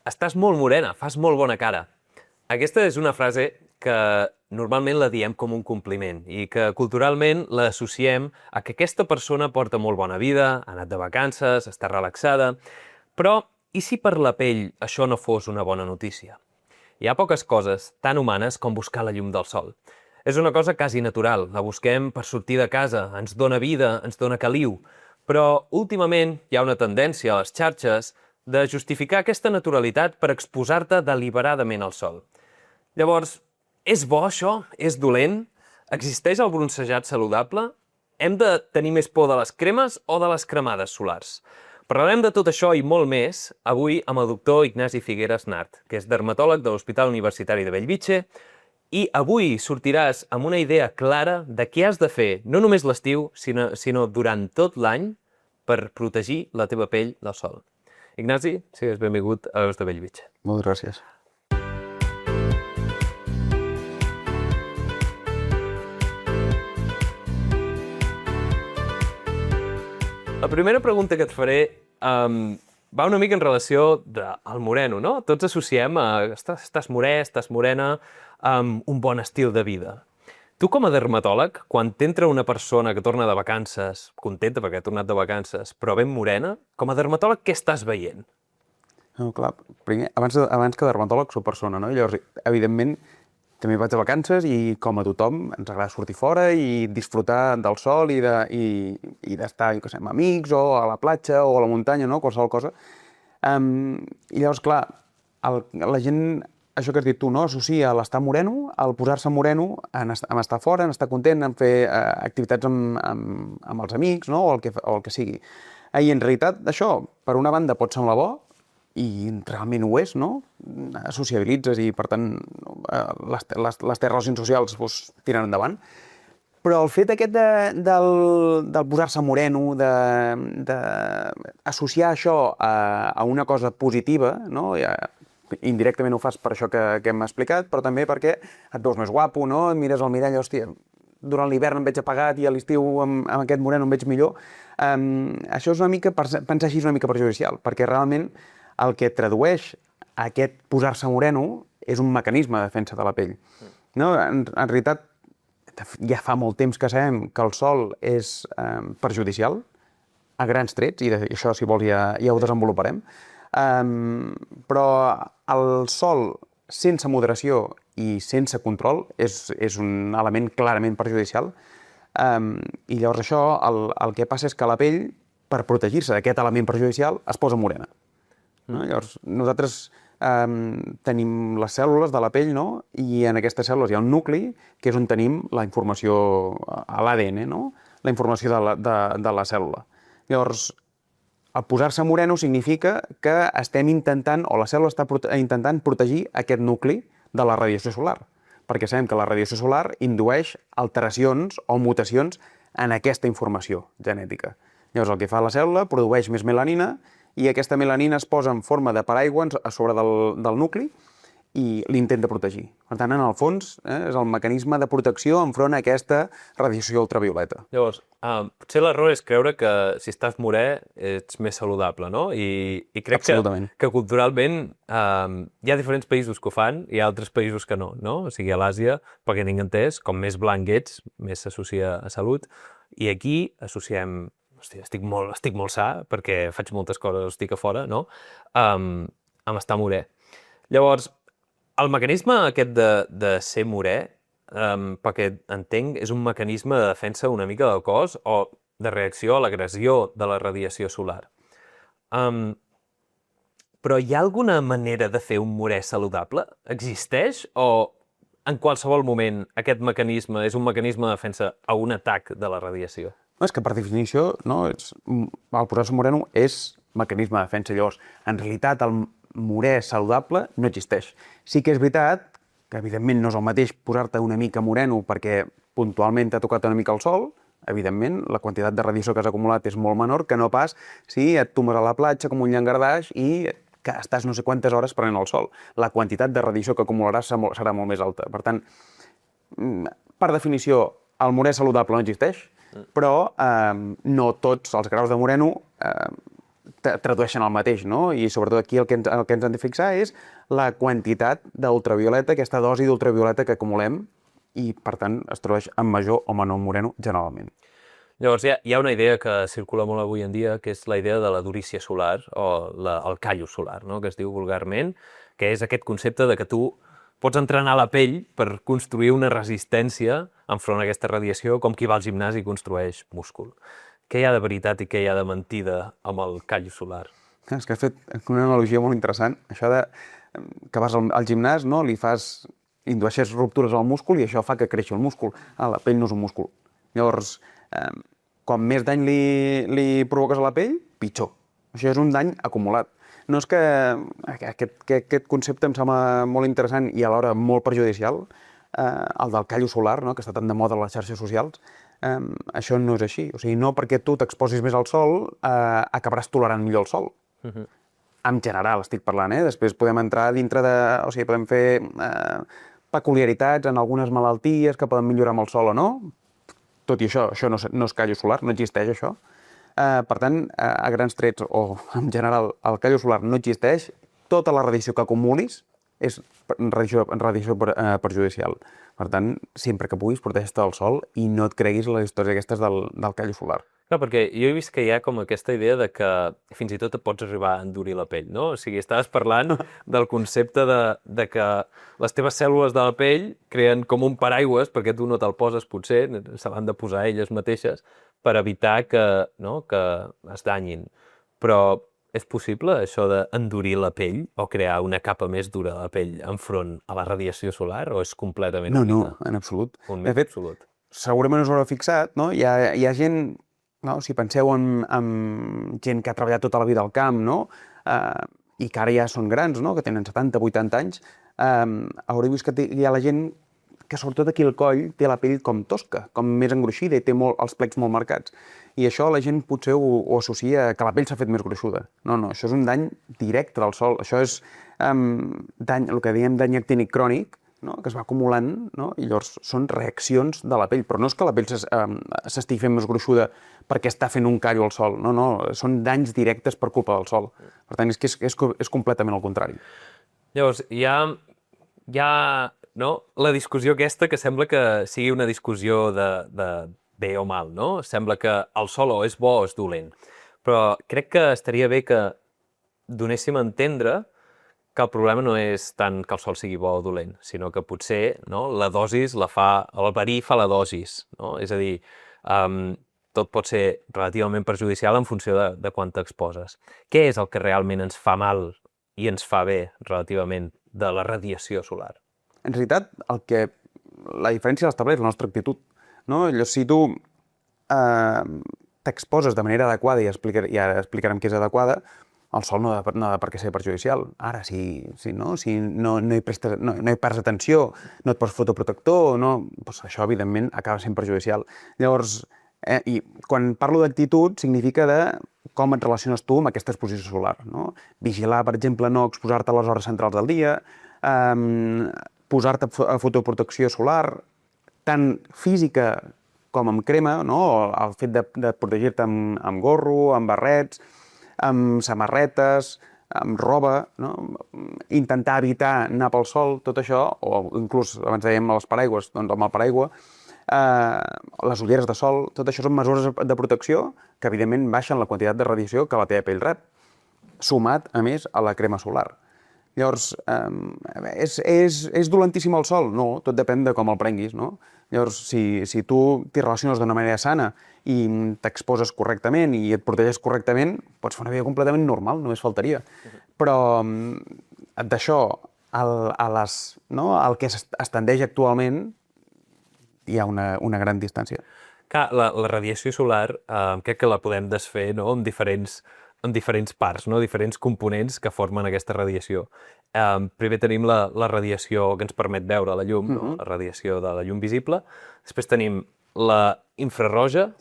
Estàs molt morena, fas molt bona cara. Aquesta és una frase que normalment la diem com un compliment i que culturalment l'associem a que aquesta persona porta molt bona vida, ha anat de vacances, està relaxada. Però, i si per la pell això no fos una bona notícia? Hi ha poques coses tan humanes com buscar la llum del sol. És una cosa quasi natural, la busquem per sortir de casa, ens dona vida, ens dona caliu. Però últimament hi ha una tendència a les xarxes de justificar aquesta naturalitat per exposar-te deliberadament al sol. Llavors, és bo això? És dolent? Existeix el bronzejat saludable? Hem de tenir més por de les cremes o de les cremades solars? Parlarem de tot això i molt més avui amb el doctor Ignasi Figueras Nart, que és dermatòleg de l'Hospital Universitari de Bellvitge, i avui sortiràs amb una idea clara de què has de fer, no només l'estiu, sinó durant tot l'any, per protegir la teva pell del sol. Ignasi, sigues benvingut a Veus de Bellvitge. Moltes gràcies. La primera pregunta que et faré va una mica en relació al moreno, no? Tots associem a estàs morè, estàs morena, amb un bon estil de vida. Tu, com a dermatòleg, quan t'entra una persona que torna de vacances, contenta perquè ha tornat de vacances, però ben morena, com a dermatòleg, què estàs veient? No, clar, primer, abans que dermatòleg soc persona, no? I llavors, evidentment, també vaig de vacances i, com a tothom, ens agrada sortir fora i disfrutar del sol i d'estar, amb amics o a la platja o a la muntanya, no? Qualsevol cosa. I llavors, clar, la gent, això que has dit tu, no? Associa l'estar moreno, el posar-se moreno, en estar fora, en estar content, en fer activitats amb els amics, no? O el que sigui. I en realitat, això, per una banda, pot semblar bo, i realment ho és, no? Sociabilitzes i, per tant, les teves relacions socials tiren endavant. Però el fet aquest del posar-se moreno, d'associar això a una cosa positiva, no? Indirectament ho fas per això que hem explicat, però també perquè et veus més guapo, no? Et mires al mirall, hòstia, durant l'hivern em veig apagat i a l'estiu amb aquest moreno em veig millor. Això és una mica, pensar així és una mica perjudicial, perquè realment el que tradueix aquest posar-se moreno és un mecanisme de defensa de la pell. No? En realitat, ja fa molt temps que sabem que el sol és perjudicial, a grans trets, i això, si vols, ja ho desenvoluparem. Però el sol, sense moderació i sense control, és un element clarament perjudicial. I llavors això, el que passa és que la pell, per protegir-se d'aquest element perjudicial, es posa morena. No? Llavors, nosaltres tenim les cèl·lules de la pell, no? I en aquestes cèl·lules hi ha un nucli, que és on tenim la informació a l'ADN, no? La informació de la cèl·lula. Llavors, el posar-se moreno significa que estem intentant, o la cèl·lula està intentant protegir aquest nucli de la radiació solar, perquè sabem que la radiació solar indueix alteracions o mutacions en aquesta informació genètica. Llavors, el que fa la cèl·lula, produeix més melanina, i aquesta melanina es posa en forma de paraigua a sobre del nucli i l'intenta protegir. Per tant, en el fons, és el mecanisme de protecció enfront a aquesta radiació ultravioleta. Llavors, potser l'error és creure que si estàs morè ets més saludable, no? I crec que culturalment hi ha diferents països que ho fan i altres països que no, no? O sigui, a l'Àsia, perquè ningú entès, com més blanc ets, més s'associa a salut, i aquí associem... Hòstia, estic molt sa, perquè faig moltes coses, estic a fora, no? Amb estar morè. Llavors, el mecanisme aquest de ser morè, perquè entenc, és un mecanisme de defensa una mica del cos o de reacció a l'agressió de la radiació solar. Però hi ha alguna manera de fer un morè saludable? Existeix? O en qualsevol moment aquest mecanisme és un mecanisme de defensa a un atac de la radiació? És que, per definició, el posar-se moreno és mecanisme de defensa. Llavors, en realitat, el morè saludable no existeix. Sí que és veritat que, evidentment, no és el mateix posar-te una mica moreno perquè puntualment t'ha tocat una mica el sol. Evidentment, la quantitat de radiació que has acumulat és molt menor que no pas si et tombes a la platja com un llangardaix i que estàs no sé quantes hores prenent el sol. La quantitat de radiació que acumularàs serà molt més alta. Per tant, per definició, el morè saludable no existeix, però no tots els graus de moreno tradueixen el mateix, no? I sobretot aquí el que ens hem de fixar és la quantitat d'ultravioleta, aquesta dosi d'ultravioleta que acumulem i, per tant, es tradueix en major o menor moreno generalment. Llavors, hi ha una idea que circula molt avui en dia, que és la idea de la durícia solar, o el callo solar, no? Que es diu vulgarment, que és aquest concepte de que tu pots entrenar la pell per construir una resistència enfront a aquesta radiació, com qui va al gimnàs i construeix múscul. Què hi ha de veritat i què hi ha de mentida amb el callo solar? És que has fet una analogia molt interessant, això de que vas al gimnàs, no? Indueixes ruptures al múscul i això fa que creixi el múscul. La pell no és un múscul. Llavors, com més dany li provoques a la pell, pitjor. Això és un dany acumulat. No és que aquest concepte em sembla molt interessant i alhora molt perjudicial, el del callo solar, no? Que està tan de moda a les xarxes socials, això no és així. O sigui, no perquè tu t'exposis més al sol acabaràs tolerant millor el sol. En general estic parlant, Després podem entrar dintre de... O sigui, podem fer peculiaritats en algunes malalties que poden millorar amb el sol o no. Tot i això no és callo solar, no existeix això. Per tant, a grans trets, o en general, el callo solar no existeix. Tota la radiació que acumulis és radiació perjudicial. Per tant, sempre que puguis, protesta del sol i no et creguis les històries aquestes del callo solar. Clar, perquè jo he vist que hi ha com aquesta idea de que fins i tot et pots arribar a endurir la pell, no? O sigui, estaves parlant del concepte de que les teves cèl·lules de la pell creen com un paraigües, perquè tu no te'l poses potser, se l'han de posar elles mateixes, per evitar que es danyin. Però és possible això d'endurir la pell o crear una capa més dura de la pell enfront a la radiació solar o és completament un mite? No, en absolut. Un mite absolut. Segurament us haureu fixat, no? Hi ha gent... No? Si penseu en gent que ha treballat tota la vida al camp, no? I que ara ja són grans, no? Que tenen 70, 80 anys, haureu vist que hi ha la gent que sobretot aquí al coll té la pell com tosca, com més engruixida i té els plecs molt marcats. I això la gent potser ho associa que la pell s'ha fet més gruixuda. No, això és un dany directe del sol. Això és el que diem dany actínic crònic, no? Que es va acumulant, no? I llavors són reaccions de la pell, però no és que la pell s'estigui fent més gruixuda perquè està fent un callo al sol, no, són danys directes per culpa del sol. Per tant, és completament el contrari. Llavors, hi ha la discussió aquesta que sembla que sigui una discussió de bé o mal, no? Sembla que el sol o és bo o és dolent. Però crec que estaria bé que donéssim a entendre que el problema no és tant que el sol sigui bo o dolent, sinó que potser la dosis el verí fa la dosis, no? És a dir, tot pot ser relativament perjudicial en funció de quan t'exposes. Què és el que realment ens fa mal i ens fa bé relativament de la radiació solar? En realitat, la diferència l'estableix la nostra actitud. No? Si tu t'exposes de manera adequada, i ara explicarem què és adequada, el sol no ha de per què ser perjudicial. Ara, si no hi perds atenció, no et poses fotoprotector, doncs això, evidentment, acaba sent perjudicial. Llavors, i quan parlo d'actitud, significa de com et relaciones tu amb aquesta exposició solar. No? Vigilar, per exemple, no exposar-te a les hores centrals del dia, posar-te a fotoprotecció solar, tant física com amb crema, no? El fet de protegir-te amb gorro, amb barrets, amb samarretes, amb roba, no? Intentar evitar anar pel sol, tot això, o inclús, abans dèiem, els paraigües, doncs amb el paraigua, les ulleres de sol, tot això són mesures de protecció que, evidentment, baixen la quantitat de radiació que la teva pell rep, sumat, a més, a la crema solar. Llavors, és dolentíssim el sol? No, tot depèn de com el prenguis, no? Llavors, si tu t'hi relaciones d'una manera sana i t'exposes correctament i et protegeix correctament, pots fer una vida completament normal, només faltaria. Però d'això al que es tendeix actualment hi ha una gran distància. Clar, la radiació solar crec que la podem desfer en diferents parts, diferents components que formen aquesta radiació. Primer tenim la radiació que ens permet veure la llum, la radiació de la llum visible. Després tenim la infrarroja,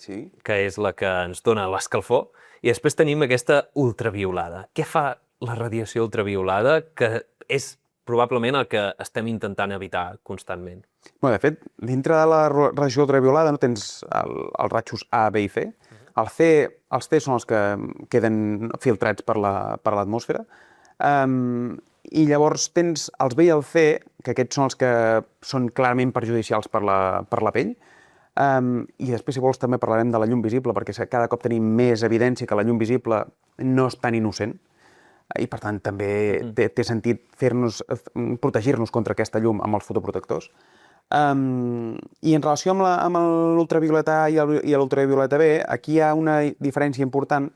que és la que ens dona l'escalfor, i després tenim aquesta ultraviolada. Què fa la radiació ultraviolada, que és probablement el que estem intentant evitar constantment? De fet, dintre de la radiació ultraviolada tens els rajos A, B i C. Els C són els que queden filtrats per l'atmosfera. I llavors tens els B i el C, que aquests són els que són clarament perjudicials per la pell. I després, si vols, també parlarem de la llum visible, perquè cada cop tenim més evidència que la llum visible no és tan innocent. I, per tant, també té sentit protegir-nos contra aquesta llum amb els fotoprotectors. I en relació amb l'ultravioleta A i l'ultravioleta B, aquí hi ha una diferència important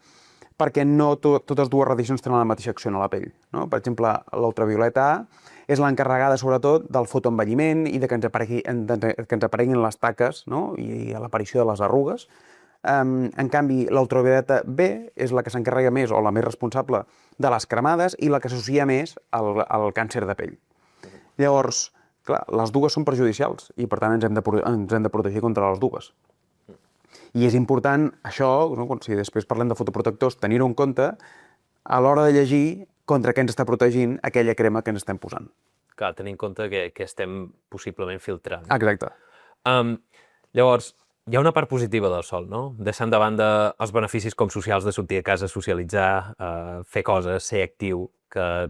perquè no totes dues radiacions tenen la mateixa acció a la pell. No? Per exemple, l'ultravioleta A és l'encarregada, sobretot, del fotoenvelliment i de que ens apareguin les taques, no? I l'aparició de les arrugues. En canvi, l'ultravioleta B és la que s'encarrega més, o la més responsable, de les cremades i la que s'associa més al càncer de pell. Llavors, clar, les dues són perjudicials i, per tant, ens hem de protegir contra les dues. I és important, això, no? Si després parlem de fotoprotectors, tenir-ho en compte a l'hora de llegir contra què ens està protegint aquella crema que ens estem posant. Clar, tenir en compte que estem possiblement filtrant. Exacte. Llavors, hi ha una part positiva del sol, no? Deixant de banda els beneficis com socials de sortir a casa, socialitzar, fer coses, ser actiu, que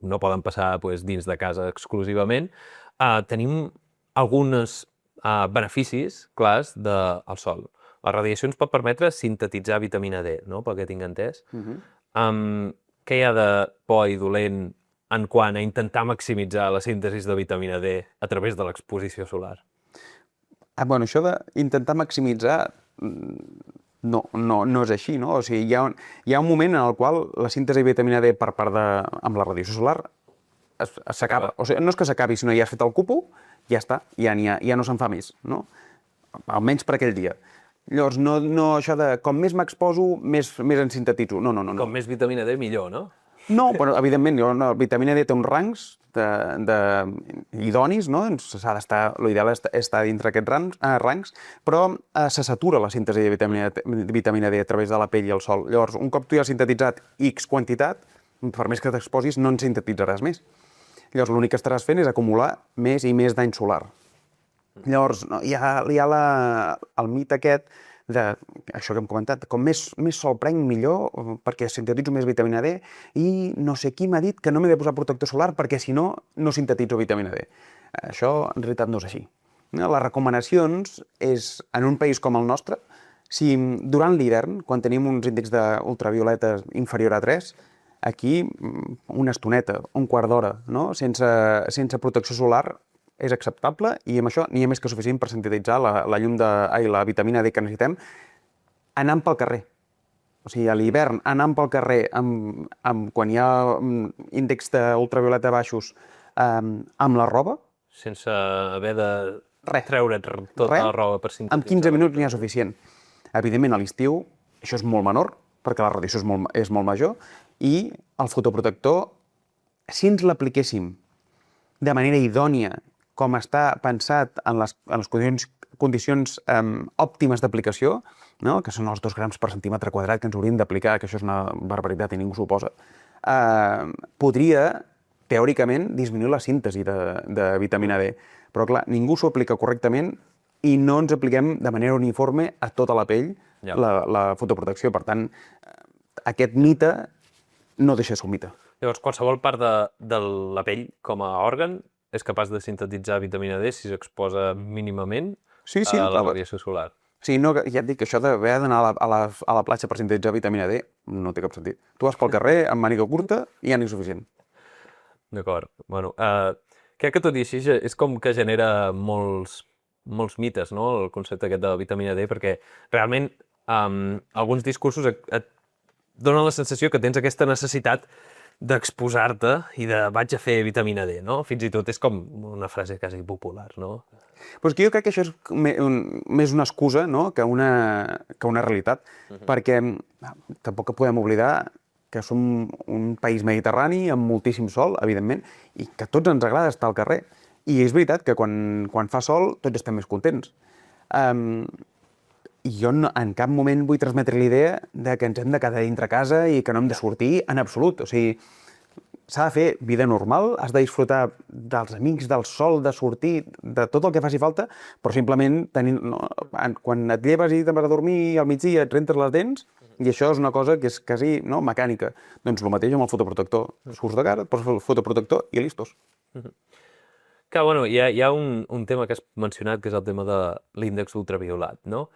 no poden passar dins de casa exclusivament, tenim alguns beneficis clars del sol. La radiació ens pot permetre sintetitzar vitamina D, no? Pel que tinc entès. Què hi ha de bo i dolent en quant a intentar maximitzar la síntesi de vitamina D a través de l'exposició solar? Bueno, això d'intentar maximitzar no és així, no? O sigui, hi ha un moment en el qual la síntesi de vitamina D per part amb la radiació solar s'acaba. O sigui, no és que s'acabi, sinó ja has fet el cupo, ja està, ja no se'n fa més, no? Almenys per aquell dia. Llavors, no això de com més m'exposo, més en sintetitzo. No. Com més vitamina D, millor, no? No, però evidentment, la vitamina D té uns rangs idonis, no? L'ideal és estar dintre aquests rangs, però se satura la síntesi de vitamina D a través de la pell i el sol. Llavors, un cop tu ja has sintetitzat X quantitat, per més que t'exposis, no en sintetitzaràs més. Llavors, l'únic que estaràs fent és acumular més i més dany solar. Llavors, hi ha el mite aquest això que hem comentat, com més sol prenc millor, perquè sintetitzo més vitamina D, i no sé qui m'ha dit que no m'he de posar protector solar perquè si no sintetitzo vitamina D. Això en realitat no és així. Les recomanacions és, en un país com el nostre, si durant l'hivern, quan tenim uns índexs d'ultravioleta inferior a 3, aquí una estoneta, un quart d'hora, no? sense protecció solar, és acceptable i amb això n'hi ha més que suficient per sintetitzar la vitamina D que necessitem anant pel carrer. O sigui, a l'hivern, anant pel carrer quan hi ha índexs d'ultravioleta baixos amb la roba... Sense haver de treure't tota la roba per sintetitzar. En 15 minuts n'hi ha suficient. Evidentment, a l'estiu això és molt menor, perquè la radiació és molt major, i el fotoprotector, si ens l'apliquéssim de manera idònia, com està pensat en les condicions òptimes d'aplicació, no? Que són els 2 grams per centímetre quadrat que ens haurien d'aplicar, que això és una barbaritat i ningú s'ho posa, podria, teòricament, disminuir la síntesi de vitamina D. Però, clar, ningú s'ho aplica correctament i no ens apliquem de manera uniforme a tota la pell la fotoprotecció. Per tant, aquest mite no deixa de ser un mite. Llavors, qualsevol part de la pell com a òrgan és capaç de sintetitzar vitamina D si s'exposa mínimament a la radiació solar. Sí, ja et dic que això d'haver d'anar a la platja per sintetitzar vitamina D no té cap sentit. Tu vas pel carrer amb màniga curta i ja n'hi ha suficient. D'acord. Bueno, crec que tot i així és com que genera molts mites, no?, el concepte aquest de la vitamina D, perquè realment alguns discursos et donen la sensació que tens aquesta necessitat d'exposar-te i de vaig a fer vitamina D, no? Fins i tot és com una frase quasi popular, no? Però és que jo crec que això és més una excusa, no?, que una realitat, perquè tampoc podem oblidar que som un país mediterrani amb moltíssim sol, evidentment, i que a tots ens agrada estar al carrer. I és veritat que quan fa sol tots estem més contents. I jo en cap moment vull transmetre l'idea de que ens hem de quedar dintre casa i que no hem de sortir en absolut. O sigui, s'ha de fer vida normal, has de disfrutar dels amics, del sol, de sortir, de tot el que faci falta, però simplement quan et lleves i te'n vas a dormir al migdia et rentes les dents, i això és una cosa que és quasi mecànica. Doncs el mateix amb el fotoprotector. Surts de cara, et poses el fotoprotector i listos. Que, bueno, hi ha un tema que has mencionat, que és el tema de l'índex ultraviolat, no?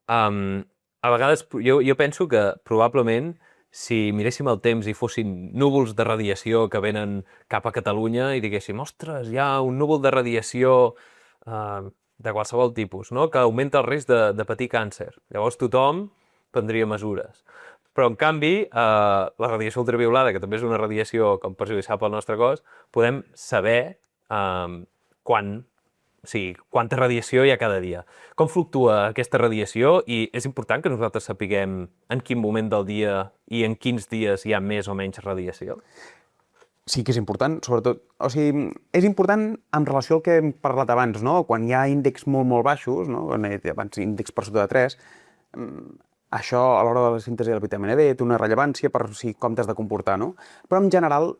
A vegades jo penso que probablement si miréssim el temps i fossin núvols de radiació que venen cap a Catalunya i diguéssim, ostres, hi ha un núvol de radiació de qualsevol tipus, no? Que augmenta el risc de patir càncer. Llavors tothom prendria mesures. Però, en canvi, la radiació ultraviolada, que també és una radiació com perjudicial pel nostre cos, podem saber quanta radiació hi ha cada dia. Com fluctua aquesta radiació i és important que nosaltres sapiguem en quin moment del dia i en quins dies hi ha més o menys radiació? Sí que és important, sobretot. O sigui, és important en relació al que hem parlat abans, no? Quan hi ha índexs molt, molt baixos, no? Abans índexs per sota de 3, això a l'hora de la síntesi de la vitamina D té una rellevància per com t'has de comportar, no? Però en general,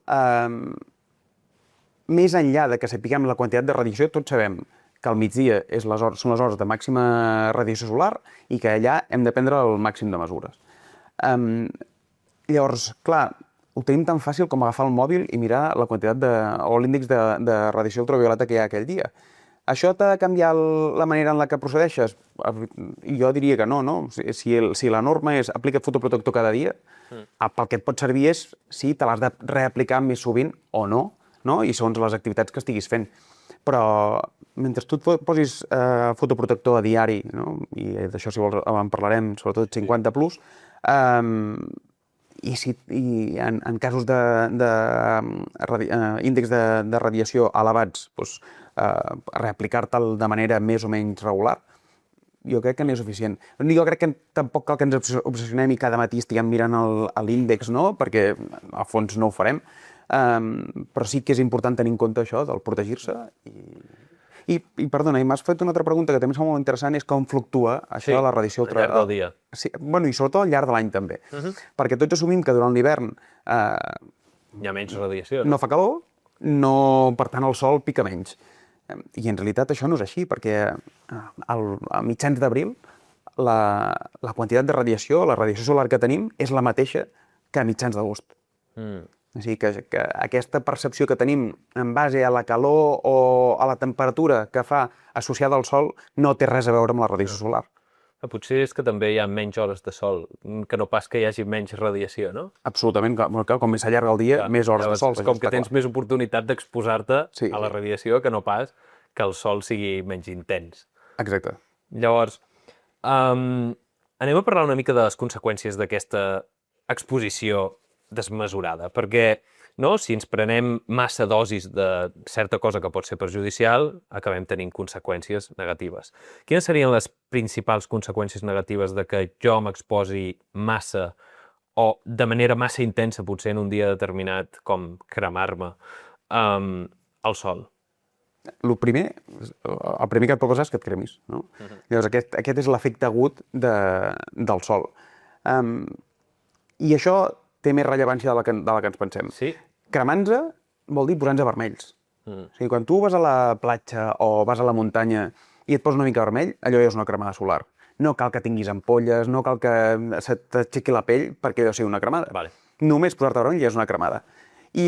més enllà de que sapiguem la quantitat de radiació, tots sabem que al migdia són les hores de màxima radiació solar i que allà hem de prendre el màxim de mesures. Llavors, clar, ho tenim tan fàcil com agafar el mòbil i mirar la quantitat o l'índex de radiació ultravioleta que hi ha aquell dia. Això t'ha de canviar la manera en la que procedeixes? Jo diria que no, no? Si la norma és aplica't fotoprotector cada dia, pel que et pot servir és si te l'has de reaplicar més sovint o no, i segons les activitats que estiguis fent. Però mentre tu et posis fotoprotector a diari, i d'això si vols en parlarem, sobretot 50 plus, i en casos d'índex de radiació elevats, reaplicar-te'l de manera més o menys regular, jo crec que n'és suficient. Jo crec que tampoc cal que ens obsessionem i cada matí estiguem mirant l'índex, perquè a fons no ho farem, però sí que és important tenir en compte això, del protegir-se. I perdona, m'has fet una altra pregunta que també és molt interessant, és com fluctua això de la radiació al llarg del dia. Sí, i sobretot al llarg de l'any també. Perquè tots assumim que durant l'hivern hi ha menys radiació, no fa calor, per tant el sol pica menys. I en realitat això no és així, perquè a mitjans d'abril la quantitat de radiació, la radiació solar que tenim, és la mateixa que a mitjans d'agost. O sigui que aquesta percepció que tenim en base a la calor o a la temperatura que fa associada al sol no té res a veure amb la radiació solar. Potser és que també hi ha menys hores de sol, que no pas que hi hagi menys radiació, no? Absolutament, com més s'allarga el dia, més hores de sol. És com que tens més oportunitat d'exposar-te a la radiació que no pas que el sol sigui menys intens. Exacte. Llavors, anem a parlar una mica de les conseqüències d'aquesta exposició desmesurada, perquè si ens prenem massa dosis de certa cosa que pot ser perjudicial, acabem tenint conseqüències negatives. Quines serien les principals conseqüències negatives de que jo m'exposi massa o de manera massa intensa, potser en un dia determinat, com cremar-me al sol? El primer que et pot passar és que et cremis, no? Llavors, aquest és l'efecte agut del sol. I això té més rellevància de la que ens pensem. Sí? Cremant-se vol dir posant-se vermells. O sigui, quan tu vas a la platja o vas a la muntanya i et poses una mica vermell, allò ja és una cremada solar. No cal que tinguis ampolles, no cal que se t'aixequi la pell perquè allò sigui una cremada. Vale. Només posar-te vermell ja és una cremada. I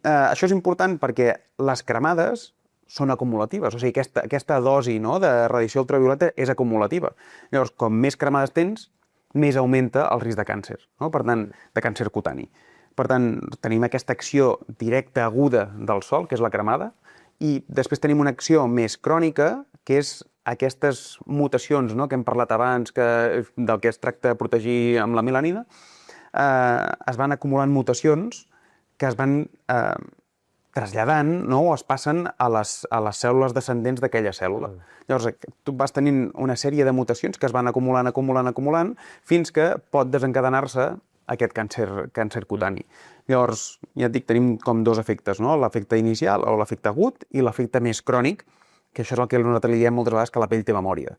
això és important perquè les cremades són acumulatives. O sigui, aquesta dosi de radiació ultravioleta és acumulativa. Llavors, com més cremades tens, més augmenta el risc de càncer, per tant, de càncer cutani. Per tant, tenim aquesta acció directa aguda del sol, que és la cremada, i després tenim una acció més crònica, que és aquestes mutacions que hem parlat abans, del que es tracta de protegir amb la melanina, es van acumulant mutacions que es van traslladant o es passen a les cèl·lules descendents d'aquella cèl·lula. Llavors, tu vas tenint una sèrie de mutacions que es van acumulant, fins que pot desencadenar-se aquest càncer cutani. Llavors, ja et dic, tenim com dos efectes, l'efecte inicial o l'efecte agut i l'efecte més crònic, que això és el que nosaltres li diem moltes vegades que la pell té memòria,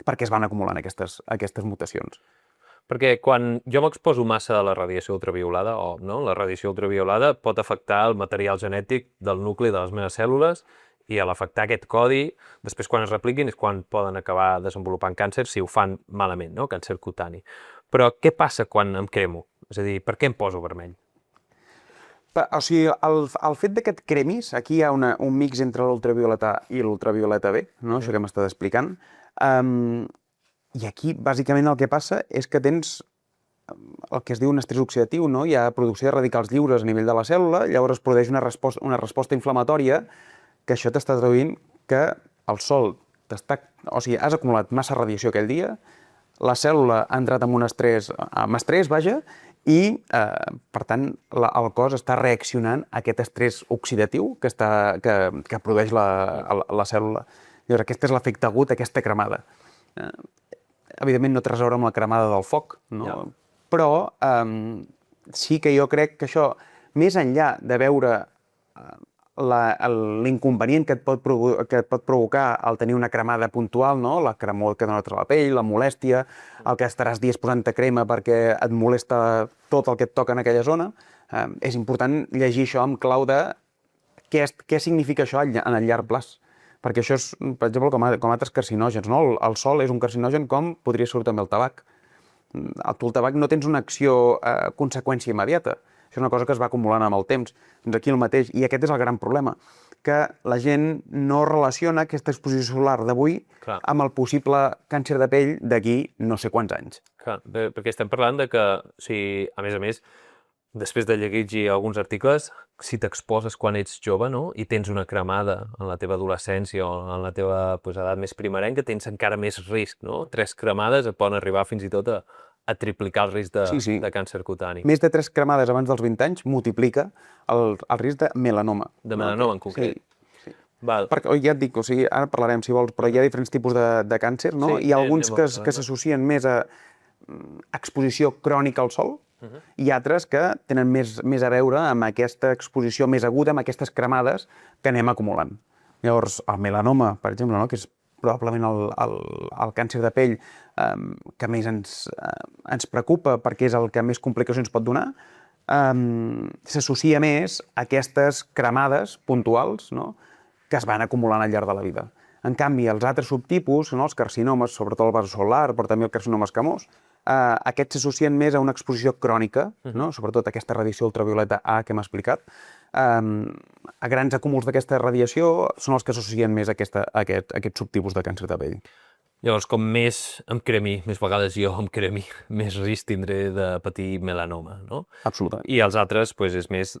perquè es van acumulant aquestes mutacions. Perquè quan jo m'exposo massa a la radiació ultraviolada, o no, la radiació ultraviolada pot afectar el material genètic del nucli de les meves cèl·lules i a l'afectar aquest codi, després quan es repliquin és quan poden acabar desenvolupant càncer si ho fan malament, no? Càncer cutani. Però què passa quan em cremo? És a dir, per què em poso vermell? O sigui, el fet de que et cremis, aquí hi ha un mix entre l'ultravioleta A i l'ultravioleta B, no? Això que m'estàs explicant. I aquí, bàsicament, el que passa és que tens el que es diu un estrès oxidatiu, no? Hi ha producció de radicals lliures a nivell de la cèl·lula, llavors es produeix una resposta inflamatòria que això t'està traduint que el sol t'està... O sigui, has acumulat massa radiació aquell dia, la cèl·lula ha entrat amb estrès, vaja, i, per tant, el cos està reaccionant a aquest estrès oxidatiu que produeix la cèl·lula. Llavors, aquest és l'efecte agut, aquesta cremada. Evidentment, no té res a veure amb la cremada del foc, no? Ja. Però sí que jo crec que això, més enllà de veure l'inconvenient que et pot provocar el tenir una cremada puntual, no? La cremor que dona a la pell, la molèstia, el que estaràs dies posant-te crema perquè et molesta tot el que et toca en aquella zona, és important llegir això amb clau de què significa això en el llarg plaç. Perquè això és, per exemple, com altres carcinògens, no? El sol és un carcinogen com podria ser també el tabac. El tabac no tens una acció conseqüència immediata. Això és una cosa que es va acumulant amb el temps. Doncs aquí el mateix. I aquest és el gran problema, que la gent no relaciona aquesta exposició solar d'avui amb el possible càncer de pell d'aquí no sé quants anys. Clar, perquè estem parlant de que, o sigui, a més, després de llegir alguns articles, si t'exposes quan ets jove, no?, i tens una cremada en la teva adolescència o en la teva edat més primerenca, tens encara més risc, no? 3 cremades et poden arribar fins i tot a triplicar el risc de càncer cutani. Més de 3 cremades abans dels 20 anys multiplica el risc de melanoma. De melanoma, en concret. Sí. Perquè, ja et dic, o sigui, ara parlarem si vols, però hi ha diferents tipus de càncer, no? Hi ha alguns que s'associen més a exposició crònica al sol, i altres que tenen més a veure amb aquesta exposició més aguda, amb aquestes cremades que anem acumulant. Llavors, el melanoma, per exemple, no? Que és probablement el càncer de pell que més ens preocupa perquè és el que més complicacions pot donar, s'associa més a aquestes cremades puntuals, no?, que es van acumulant al llarg de la vida. En canvi, els altres subtipus, no?, els carcinomes, sobretot el vasosolar, però també el carcinoma escamós, aquests s'associen més a una exposició crònica, no?, sobretot aquesta radiació ultravioleta A que hem explicat. A grans acúmuls d'aquesta radiació són els que s'associen més a aquest subtipus de càncer de pell. Llavors, com més em cremi, més vegades jo em cremi, més risc tindré de patir melanoma, no? Absolutament. I els altres, doncs, és més...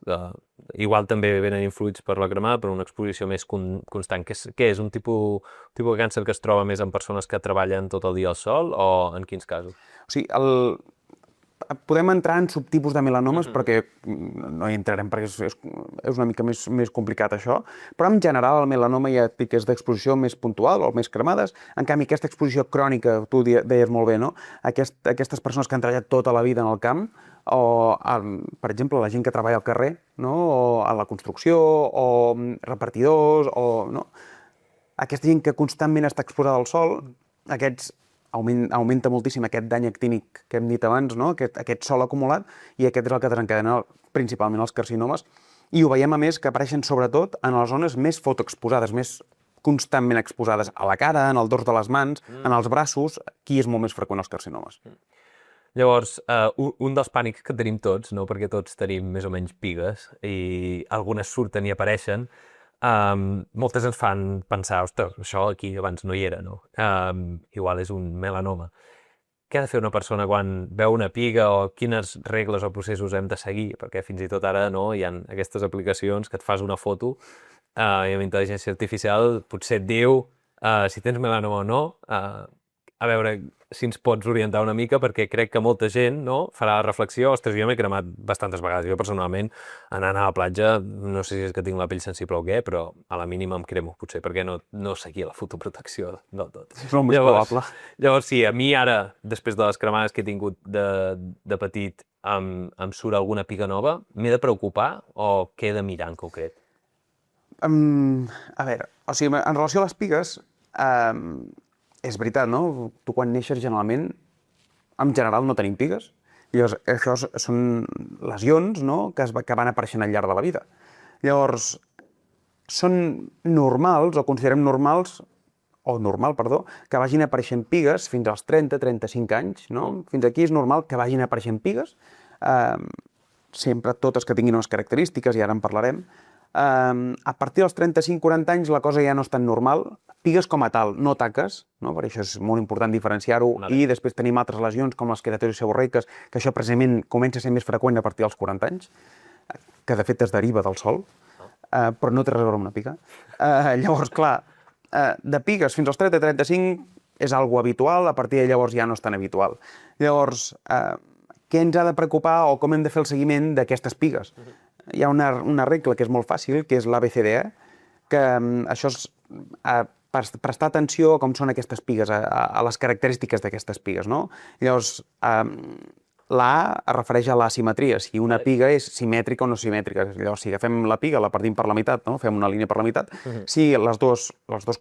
igual també venen influïts per la cremada, però una exposició més constant. Què és? Un tipus de càncer que es troba més en persones que treballen tot el dia al sol o en quins casos? O sigui, podem entrar en subtipus de melanomes perquè no hi entrarem perquè és una mica més complicat això, però en general el melanoma ja dic que és d'exposició més puntual o més cremades. En canvi, aquesta exposició crònica, tu deies molt bé, no? Aquestes persones que han treballat tota la vida en el camp, o, per exemple, la gent que treballa al carrer, no?, o a la construcció, o repartidors, o no? Aquesta gent que constantment està exposada al sol, aquests augmenta moltíssim aquest dany actínic que hem dit abans, no?, aquest sol acumulat, i aquest és el que desencadena principalment els carcinomes. I ho veiem, a més, que apareixen sobretot en les zones més fotoexposades, més constantment exposades a la cara, en el dors de les mans, en els braços, aquí és molt més freqüent els carcinomes. Llavors, un dels pànics que tenim tots, no?, perquè tots tenim més o menys pigues i algunes surten i apareixen, moltes ens fan pensar, ostres, això aquí abans no hi era, no? Igual és un melanoma. Què ha de fer una persona quan veu una piga o quines regles o processos hem de seguir? Perquè fins i tot ara, no, hi ha aquestes aplicacions que et fas una foto i amb intel·ligència artificial potser et diu si tens melanoma o no, a veure si ens pots orientar una mica, perquè crec que molta gent, no, farà la reflexió, ostres, jo m'he cremat bastantes vegades. Jo personalment, anant a la platja, no sé si és que tinc la pell sensible o què, però a la mínima em cremo, potser, perquè no seguia la fotoprotecció del tot. És molt més probable. Llavors, sí, a mi ara, després de les cremades que he tingut de petit, em surt alguna piga nova, m'he de preocupar o què he de mirar en concret? A veure, o sigui, en relació a les pigues, és veritat, no? Tu quan neixes generalment en general no tenim pigues. Llavors, això són lesions, no?, que van apareixent al llarg de la vida. Llavors, són normals, o considerem normals, que vagin apareixent pigues fins als 30-35 anys, no? Fins aquí és normal que vagin apareixent pigues, sempre totes que tinguin unes característiques, i ara en parlarem. A partir dels 35-40 anys la cosa ja no és tan normal, pigues com a tal, no taques, no? Per això és molt important diferenciar-ho, i després tenim altres lesions com les queratosis seborreiques, que això precisament comença a ser més freqüent a partir dels 40 anys, que de fet es deriva del sol, però no té res a veure amb una piga. Llavors, clar, de pigues fins als 30-35 és algo habitual, a partir de llavors ja no és tan habitual. Llavors, què ens ha de preocupar o com hem de fer el seguiment d'aquestes pigues? Hi ha una regla que és molt fàcil, que és l'ABCDE, que això és prestar atenció a com són aquestes pigues, a les característiques d'aquestes pigues, no? Llavors, la A es refereix a l'asimetria, si una piga és simètrica o no simètrica. Llavors, si agafem la piga, la partim per la meitat, no? Fem una línia per la meitat, si els dos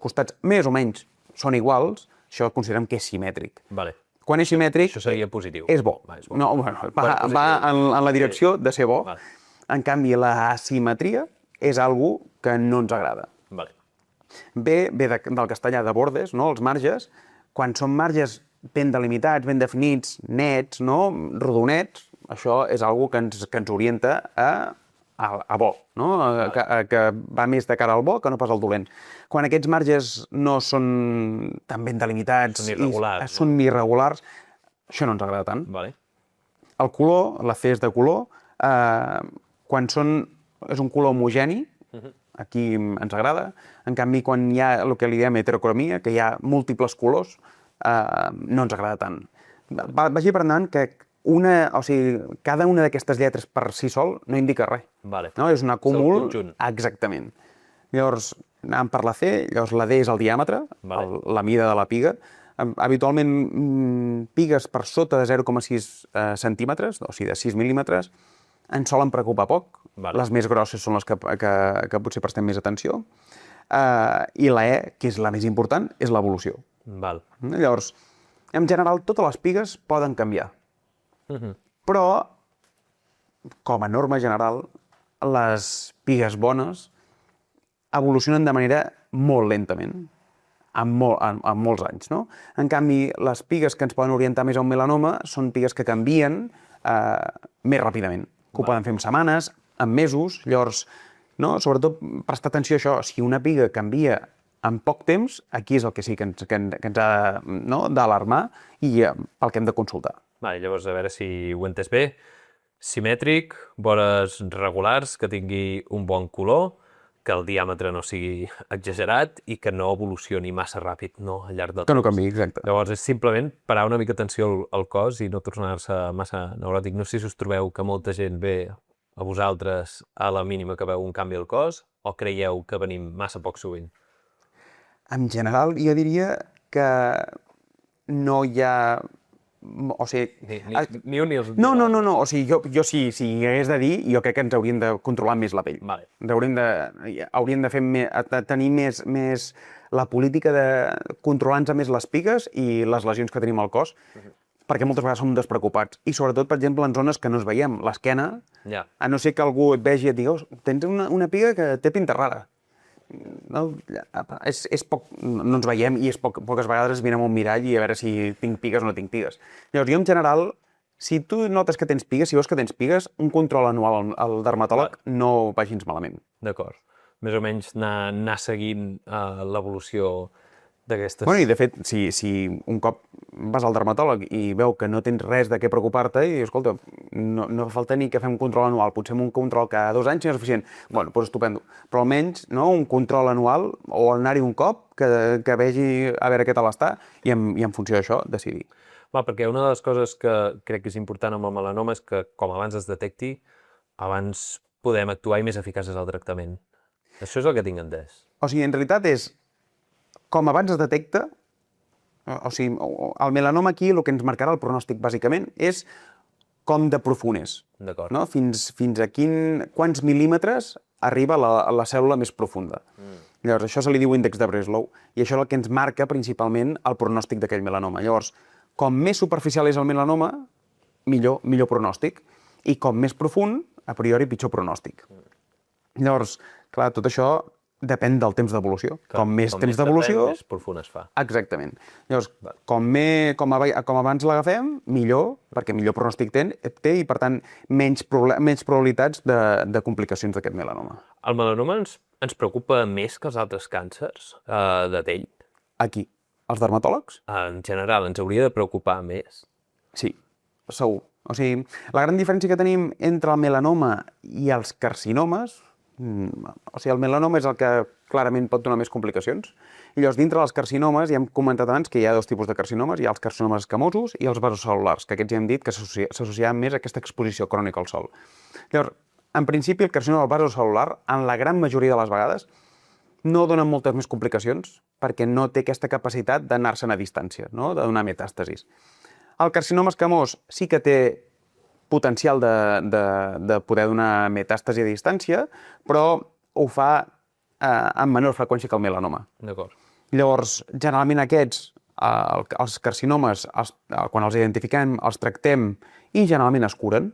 costats més o menys són iguals, això considerem que és simètric. Quan és simètric, això seria positiu. És bo. No, va en la direcció de ser bo. En canvi, l'asimetria és algo que no ens agrada. Ve del castellà de bordes, no? Els marges. Quan són marges ben delimitats, ben definits, nets, no? Rodonets, això és algo que ens orienta a bo, no? Que va més de cara al bo que no pas al dolent. Quan aquests marges no són tan ben delimitats, són irregulars, això no ens agrada tant. El color, la C és de color, quan és un color homogeni, aquí ens agrada. En canvi, quan hi ha el que li diem heterocromia, que hi ha múltiples colors, no ens agrada tant. Vagi per endavant que cada una d'aquestes lletres per si sol no indica res. És un acúmul. Exactament. Llavors, anàvem per la C, llavors la D és el diàmetre, la mida de la piga. Habitualment, pigues per sota de 0,6 centímetres, o sigui, de 6 mil·límetres, ens solen preocupar poc. Les més grosses són les que potser prestem més atenció. I la E, que és la més important, és l'evolució. Llavors, en general, totes les pigues poden canviar. Però, com a norma general, les pigues bones evolucionen de manera molt lentament, en molts anys, no? En canvi, les pigues que ens poden orientar més a un melanoma són pigues que canvien més ràpidament, que ho poden fer en setmanes, en mesos. Llavors, sobretot, prestar atenció a això. Si una piga canvia en poc temps, aquí és el que sí que ens ha d'alarmar i el que hem de consultar. Llavors, a veure si ho he entès bé. Simètric, vores regulars, que tingui un bon color, que el diàmetre no sigui exagerat i que no evolucioni massa ràpid al llarg del temps. Que no canviï, exacte. Llavors, és simplement parar una mica atenció al cos i no tornar-se massa neuròtic. No sé si us trobeu que molta gent ve a vosaltres a la mínima que veu un canvi al cos o creieu que venim massa poc sovint? En general, jo diria que no hi ha... O sigui... Ni un ni els... No. O sigui, jo si hi hagués de dir, jo crec que ens hauríem de controlar més la pell. Hauríem de tenir més la política de controlar-nos més les pigues i les lesions que tenim al cos, perquè moltes vegades som despreocupats. I sobretot, per exemple, en zones que no es veiem, l'esquena, a no ser que algú et vegi i et digui, tens una piga que té pinta rara. No ens veiem i poques vegades mirem un mirall i a veure si tinc pigues o no tinc pigues. Llavors, jo en general, si tu notes que tens pigues, si veus que tens pigues, un control anual al dermatòleg no va gens malament. D'acord. Més o menys anar seguint l'evolució d'aquestes... I de fet, si un cop vas al dermatòleg i veu que no tens res de què preocupar-te i, escolta, no fa falta ni que fem un control anual, potser un control cada 2 anys no és suficient. Doncs estupendo. Però almenys un control anual o anar-hi un cop que vegi a veure què tal està i en funció d'això decidir. Perquè una de les coses que crec que és important amb el melanoma és que com abans es detecti, abans podem actuar i més eficaç és el tractament. Això és el que tinc entès. O sigui, en realitat és com abans es detecta, o sigui, el melanoma aquí el que ens marcarà el pronòstic bàsicament és com de profund és. D'acord. Fins a quants mil·límetres arriba la cèl·lula més profunda. Llavors, això se li diu índex de Breslow i això és el que ens marca principalment el pronòstic d'aquell melanoma. Llavors, com més superficial és el melanoma, millor pronòstic. I com més profund, a priori, pitjor pronòstic. Llavors, clar, tot això depèn del temps d'evolució. Com més temps d'evolució... més profund es fa. Exactament. Llavors, com abans l'agafem, millor, perquè millor pronòstic té i, per tant, menys probabilitats de complicacions d'aquest melanoma. El melanoma ens preocupa més que els altres càncers de pell? Aquí, els dermatòlegs? En general, ens hauria de preocupar més? Sí, segur. O sigui, la gran diferència que tenim entre el melanoma i els carcinomes, o sigui, el melanoma és el que clarament pot donar més complicacions, i llavors dintre dels carcinomes, ja hem comentat abans que hi ha dos tipus de carcinomes, hi ha els carcinomes escamosos i els vasocel·lulars, que aquests ja hem dit que s'associaven més a aquesta exposició crònica al sol. Llavors, en principi, el carcinoma vasocel·lular, en la gran majoria de les vegades, no dona moltes més complicacions perquè no té aquesta capacitat d'anar-se'n a distància, no? De donar metàstasis. El carcinoma escamós sí que té potencial de poder donar metàstasi a distància, però ho fa amb menor freqüència que el melanoma. D'acord. Llavors, generalment aquests, els carcinomes, quan els identifiquem, els tractem i generalment es curen,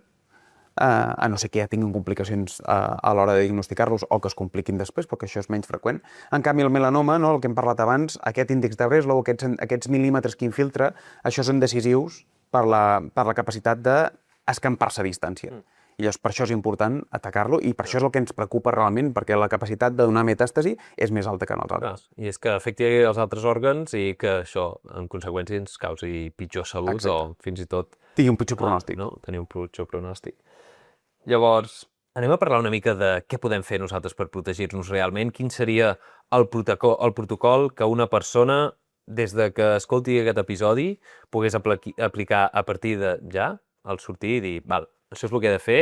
a no ser que ja tinguin complicacions a l'hora de diagnosticar-los o que es compliquin després, perquè això és menys freqüent. En canvi, el melanoma, no, el que hem parlat abans, aquest índex de Breslow, aquests mil·límetres que infiltra, això són decisius per la capacitat d'escampar-se a distància. I llavors, per això és important atacar-lo i per això és el que ens preocupa realment, perquè la capacitat de donar metàstasi és més alta que en els altres. I és que afecti els altres òrgans i que això, en conseqüència, ens causi pitjor salut. Exacte. O fins i tot... Tingui un pitjor pronòstic. No? Tenir un pitjor pronòstic. Llavors, anem a parlar una mica de què podem fer nosaltres per protegir-nos realment. Quin seria el protocol que una persona, des de que escolti aquest episodi, pogués aplicar a partir de ja, al sortir i dir, val, això és el que he de fer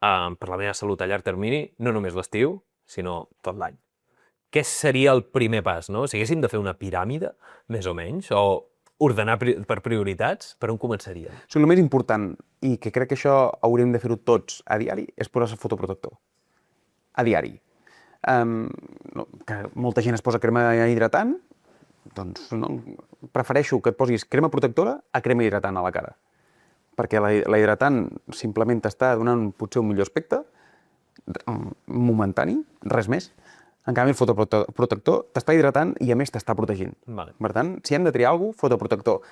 per la meva salut a llarg termini, no només l'estiu, sinó tot l'any. Què seria el primer pas, no? Si haguéssim de fer una piràmide, més o menys, o ordenar per prioritats, per on començaria? El més important, i que crec que això hauríem de fer-ho tots a diari, és posar-se fotoprotector. A diari. Que molta gent es posa crema hidratant, doncs prefereixo que et posis crema protectora a crema hidratant a la cara. Perquè la hidratant simplement t'està donant potser un millor aspecte, momentani, res més. En canvi, el fotoprotector t'està hidratant i a més t'està protegint. Vale. Per tant, si hem de triar alguna cosa, fotoprotector.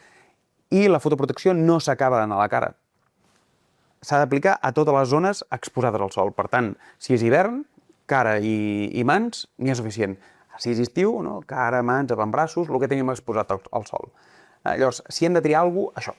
I la fotoprotecció no s'acaba a la cara. S'ha d'aplicar a totes les zones exposades al sol. Per tant, si és hivern, cara i mans, n'hi ha suficient. Si és estiu, no? Cara, mans, avantbraços, el que tenim exposat al sol. Llavors, si hem de triar alguna cosa, això.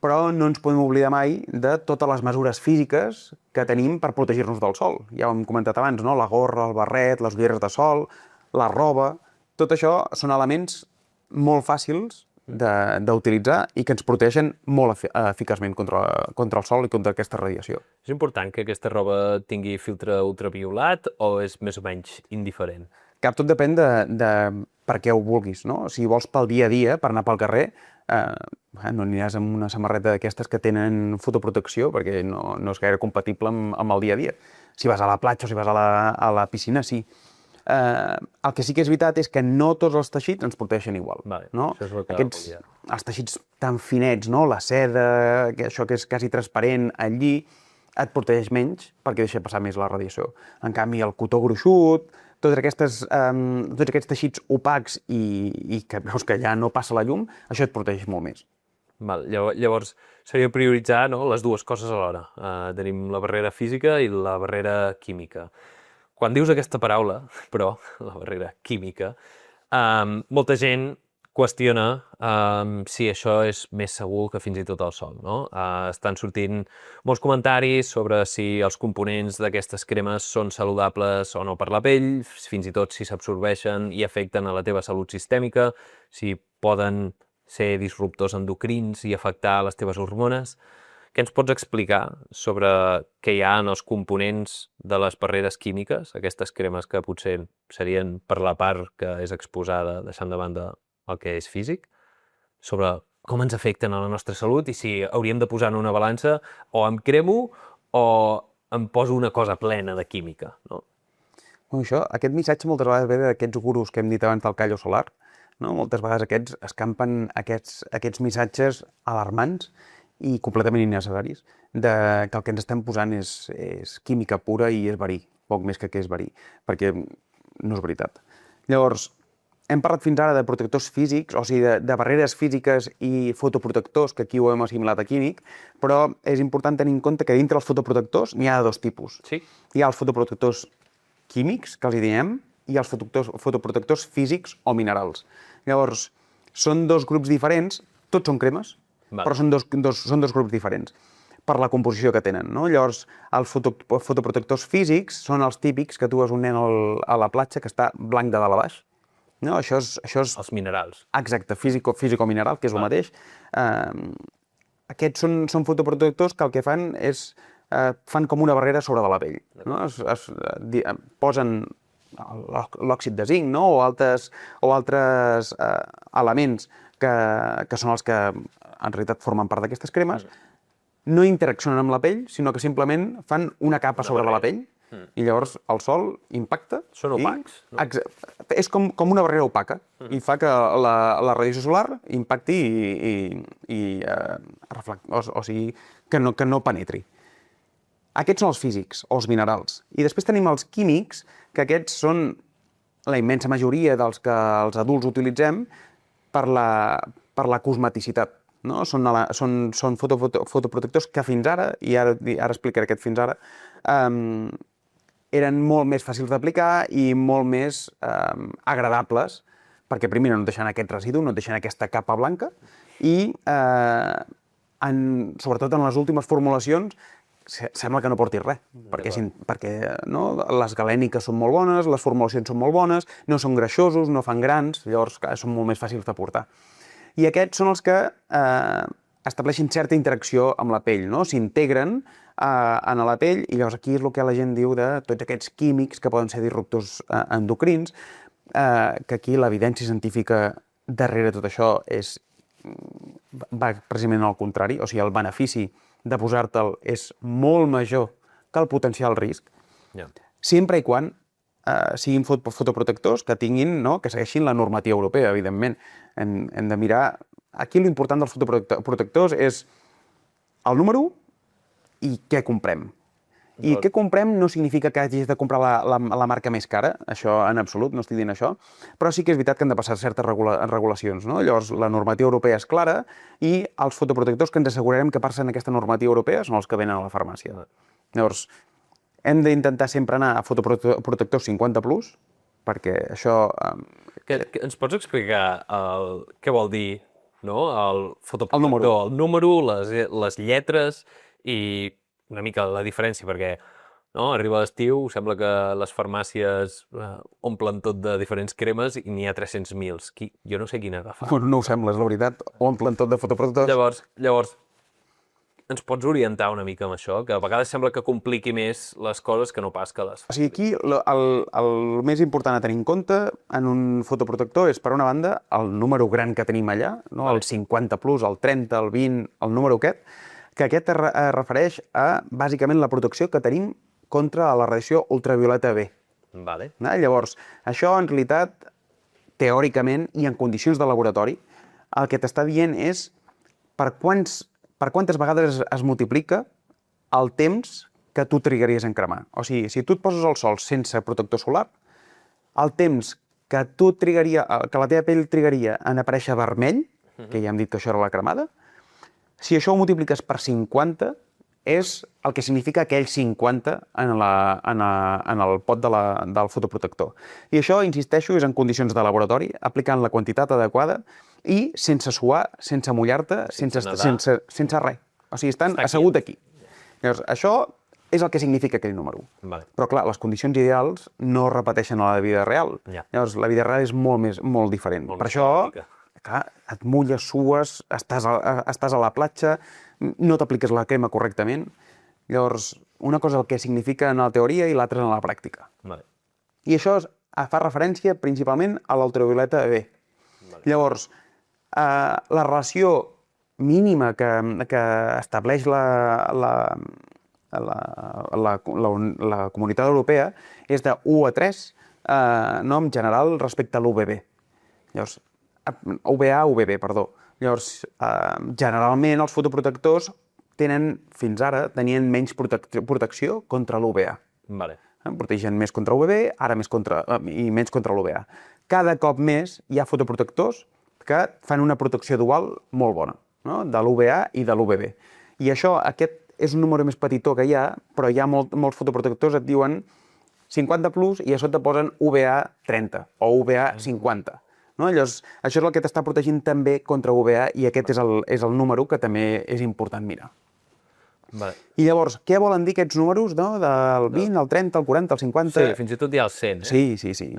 Però no ens podem oblidar mai de totes les mesures físiques que tenim per protegir-nos del sol. Ja ho hem comentat abans, no? La gorra, el barret, les ulleres de sol, la roba... Tot això són elements molt fàcils d'utilitzar i que ens protegeixen molt eficaçment contra el sol i contra aquesta radiació. És important que aquesta roba tingui filtre ultraviolat o és més o menys indiferent? Tot depèn de per què ho vulguis, no? Si vols pel dia a dia, per anar pel carrer, no aniràs amb una samarreta d'aquestes que tenen fotoprotecció perquè no és gaire compatible amb el dia a dia. Si vas a la platja o si vas a la piscina, sí. El que sí que és veritat és que no tots els teixits ens protegeixen igual. Vale, no? això és els teixits tan finets, no? La seda, això que és quasi transparent, el lli, et protegeix menys perquè deixa passar més la radiació. En canvi, el cotó gruixut, tots aquests teixits opacs i que veus que ja no passa la llum, això et protegeix molt més. Val, llavors, seria prioritzar, no, les dues coses alhora. Tenim la barrera física i la barrera química. Quan dius aquesta paraula, però, la barrera química, molta gent qüestiona si això és més segur que fins i tot el sol, no? Estan sortint molts comentaris sobre si els components d'aquestes cremes són saludables o no per la pell, fins i tot si s'absorbeixen i afecten a la teva salut sistèmica, si poden ser disruptors endocrins i afectar les teves hormones. Què ens pots explicar sobre què hi ha en els components de les barreres químiques, aquestes cremes que potser serien per la part que és exposada, deixant de banda el que és físic, sobre com ens afecten a la nostra salut i si hauríem de posar en una balança o em cremo o em poso una cosa plena de química, no? Aquest missatge moltes vegades ve d'aquests gurus que hem dit abans del callo solar, no? Moltes vegades aquests escampen aquests missatges alarmants i completament innecessaris, que el que ens estem posant és química pura i és verí, poc més que és verí, perquè no és veritat. Llavors, hem parlat fins ara de protectors físics, o sigui, de barreres físiques i fotoprotectors, que aquí ho hem assimilat a químic, però és important tenir en compte que dintre els fotoprotectors n'hi ha de dos tipus. Sí. Hi ha els fotoprotectors químics, que els hi diem, i els fotoprotectors físics o minerals. Llavors, són dos grups diferents, tots són cremes, però són dos grups diferents per la composició que tenen, no? Llavors, els fotoprotectors físics són els típics que tu veus un nen a la platja que està blanc de dalt a baix. No, això és... Els minerals. Exacte, físico-mineral, que és el mateix. Aquests són fotoprotectors que el que fan és fan com una barrera sobre de la pell. No? Posen l'òxid de zinc, no? o altres elements que són els que en realitat formen part d'aquestes cremes, no interaccionen amb la pell, sinó que simplement fan una capa sobre de la pell, i llavors el sol impacta... Són opacs, no? És com una barrera opaca i fa que la radiació solar impacti o sigui, que no penetri. Aquests són els físics, o els minerals. I després tenim els químics, que aquests són la immensa majoria dels que els adults utilitzem per la cosmeticitat. No? Són fotoprotectors que fins ara, i ara explicaré aquest fins ara, eren molt més fàcils d'aplicar i molt més agradables, perquè primer no et deixen aquest residu, no et deixen aquesta capa blanca, i sobretot en les últimes formulacions sembla que no porti res, perquè no? Les galèniques són molt bones, les formulacions són molt bones, no són greixosos, no fan grans, llavors són molt més fàcils de portar. I aquests són els que estableixen certa interacció amb la pell, no? S'integren en la pell, i llavors aquí és el que la gent diu de tots aquests químics que poden ser disruptors endocrins, que aquí l'evidència científica darrere tot això va precisament al contrari, o sigui, el benefici de posar-te'l és molt major que el potencial risc, sempre i quan siguin fotoprotectors que tinguin, no? Que segueixin la normativa europea, evidentment. Hem de mirar... Aquí l'important dels fotoprotectors és el número i què comprem. I què comprem no significa que hagis de comprar la marca més cara, això en absolut, no estic dient això, però sí que és veritat que han de passar certes regulacions, no? Llavors, la normativa europea és clara i els fotoprotectors que ens assegurarem que passen aquesta normativa europea són els que venen a la farmàcia. Llavors, hem d'intentar sempre anar a fotoprotectors 50+, perquè això... Ens pots explicar què vol dir, no? El fotoprotector, el número, les lletres i una mica la diferència, perquè arriba l'estiu, sembla que les farmàcies omplen tot de diferents cremes i n'hi ha 300.000. Jo no sé quina agafar. Bueno, no ho sembla, és la veritat. Omplen tot de fotoprotectors. Llavors, ens pots orientar una mica amb això? Que a vegades sembla que compliqui més les coses que no pas que les... O sigui, aquí el més important a tenir en compte en un fotoprotector és, per una banda, el número gran que tenim allà, no? El 50+, el 30, el 20, el número aquest, que aquest es refereix a, bàsicament, la protecció que tenim contra la radiació ultravioleta B. Vale. Llavors, això, en realitat, teòricament i en condicions de laboratori, el que t'està dient és per quantes vegades es multiplica el temps que tu trigaries en cremar. O sigui, si tu et poses al sol sense protector solar, el temps que la teva pell trigaria en aparèixer vermell, que ja hem dit que això era la cremada, si això ho multipliques per 50, és el que significa aquell 50 en el pot del fotoprotector. I això, insisteixo, és en condicions de laboratori, aplicant la quantitat adequada i sense suar, sense mullar-te, sense res. O sigui, estan assegut aquí. Llavors, això és el que significa aquell número. Però, clar, les condicions ideals no es repeteixen a la vida real. Llavors, la vida real és molt diferent. Per això, clar, et mulles, sues, estàs a la platja, no t'apliques la crema correctament. Llavors, una cosa és el que significa en la teoria i l'altra en la pràctica. I això fa referència principalment a l'ultravioleta B. Llavors, la relació mínima que estableix la Comunitat Europea és de 1 a 3, en general, respecte a l'UVB. Llavors, UVA, UVB, perdó. Llavors, generalment els fotoprotectors tenien menys protecció contra l'UVA. Vale. Protegen més contra UVB, ara i menys contra l'UVA. Cada cop més hi ha fotoprotectors que fan una protecció dual molt bona, no? De l'UVA i de l'UVB. I aquest és un número més petitó que hi ha, però hi ha molts fotoprotectors que et diuen 50 plus i a sota posen UVA 30 o UVA 50. No? Llavors, això és el que t'està protegint també contra UVA i aquest és el número que també és important mirar. Vale. I llavors, què volen dir aquests números, no? Del 20, el 30, el 40, el 50... Sí, fins i tot hi ha el 100. Sí.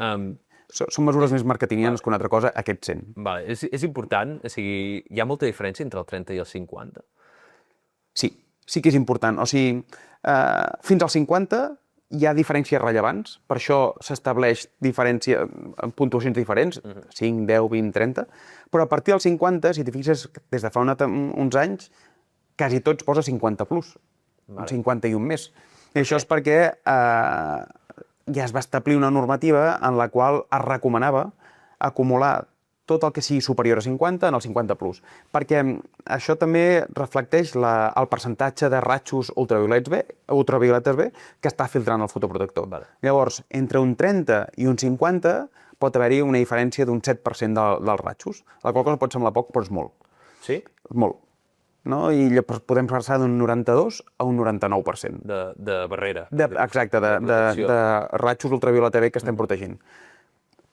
Són mesures més marketingianes que una altra cosa, aquest 100. Vale. És important? O sigui, hi ha molta diferència entre el 30 i el 50? Sí que és important. O sigui, fins al 50 hi ha diferències rellevants, per això s'estableix puntuacions diferents, 5, 10, 20, 30, però a partir del 50, si t'hi fixes, des de fa uns anys, quasi tots posa 50 plus, 50 i un més. I això és perquè ja es va establir una normativa en la qual es recomanava acumular tot el que sigui superior a 50 en el 50 plus, perquè això també reflecteix el percentatge de ratxos ultravioletes B que està filtrant el fotoprotector. Vale. Llavors, entre un 30 i un 50 pot haver-hi una diferència d'un 7% dels ratxos, la qual cosa pot semblar poc, però és molt. Sí? Molt. No? I llavors podem passar d'un 92 a un 99%. De barrera. Exacte, de ratxos ultravioleta B que estem protegint.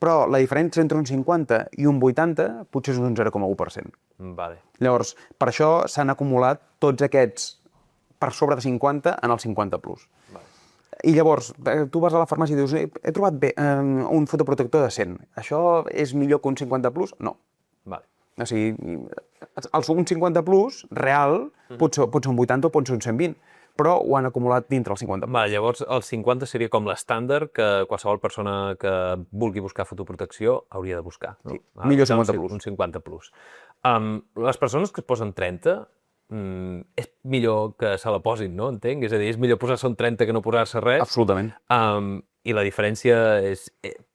Però la diferència entre un 50 i un 80 potser és un 0,1%. Vale. Llavors, per això s'han acumulat tots aquests per sobre de 50 en el 50 plus. Vale. I llavors, tu vas a la farmàcia i dius he trobat bé un fotoprotector de 100. Això és millor que un 50 plus? No. Vale. O sigui, un 50 plus real pot ser un 80 o pot ser un 120, però ho han acumulat dintre el 50 plus. Vale, llavors el 50 seria com l'estàndard que qualsevol persona que vulgui buscar fotoprotecció hauria de buscar. No? Sí, millor 50 plus. Un 50 plus. Les persones que es posen 30, és millor que se la posin, no? Entenc? És a dir, és millor posar-se un 30 que no posar-se res. Absolutament. I la diferència és,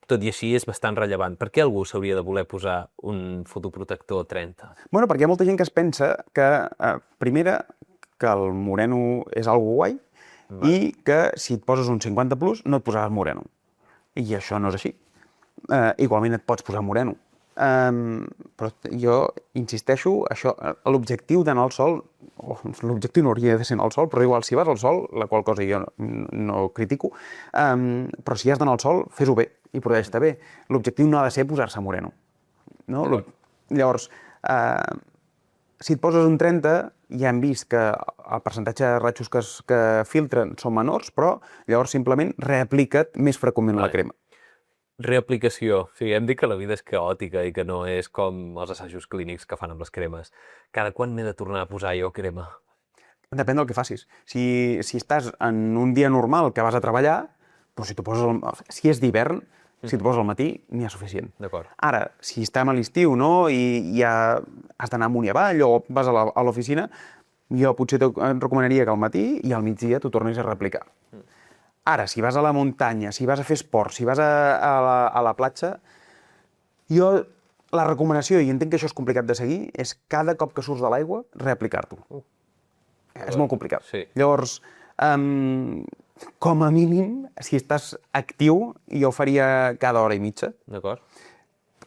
tot i així, és bastant rellevant. Per què algú s'hauria de voler posar un fotoprotector 30? Bueno, perquè hi ha molta gent que es pensa que, primera, que el moreno és algo guai i que si et poses un 50 plus no et posaràs moreno. I això no és així. Igualment et pots posar moreno. Però jo insisteixo, l'objectiu d'anar al sol, l'objectiu no hauria de ser anar al sol, però igual, si vas al sol, la qual cosa jo no critico, però si has d'anar al sol, fes-ho bé i protegeix-te bé. L'objectiu no ha de ser posar-se moreno. No? Llavors, si et poses un 30, ja hem vist que el percentatge de ratxos que filtren són menors, però llavors simplement reaplica't més freqüentment la crema. Reaplicació. O sigui, hem dit que la vida és caòtica i que no és com els assajos clínics que fan amb les cremes. Cada quan m'he de tornar a posar jo crema? Depèn del que facis. Si estàs en un dia normal que vas a treballar, doncs si és d'hivern, si et poses al matí, n'hi ha suficient. D'acord. Ara, si estem a l'estiu, no?, i ja has d'anar amunt i avall o vas a l'oficina, jo potser et recomanaria que al matí i al migdia t'ho tornis a reaplicar. Ara, si vas a la muntanya, si vas a fer esport, si vas a la platja, la recomanació, i entenc que això és complicat de seguir, és cada cop que surts de l'aigua, reaplicar-t'ho. És molt complicat. Sí. Llavors, com a mínim, si estàs actiu, jo ho faria cada hora i mitja. D'acord.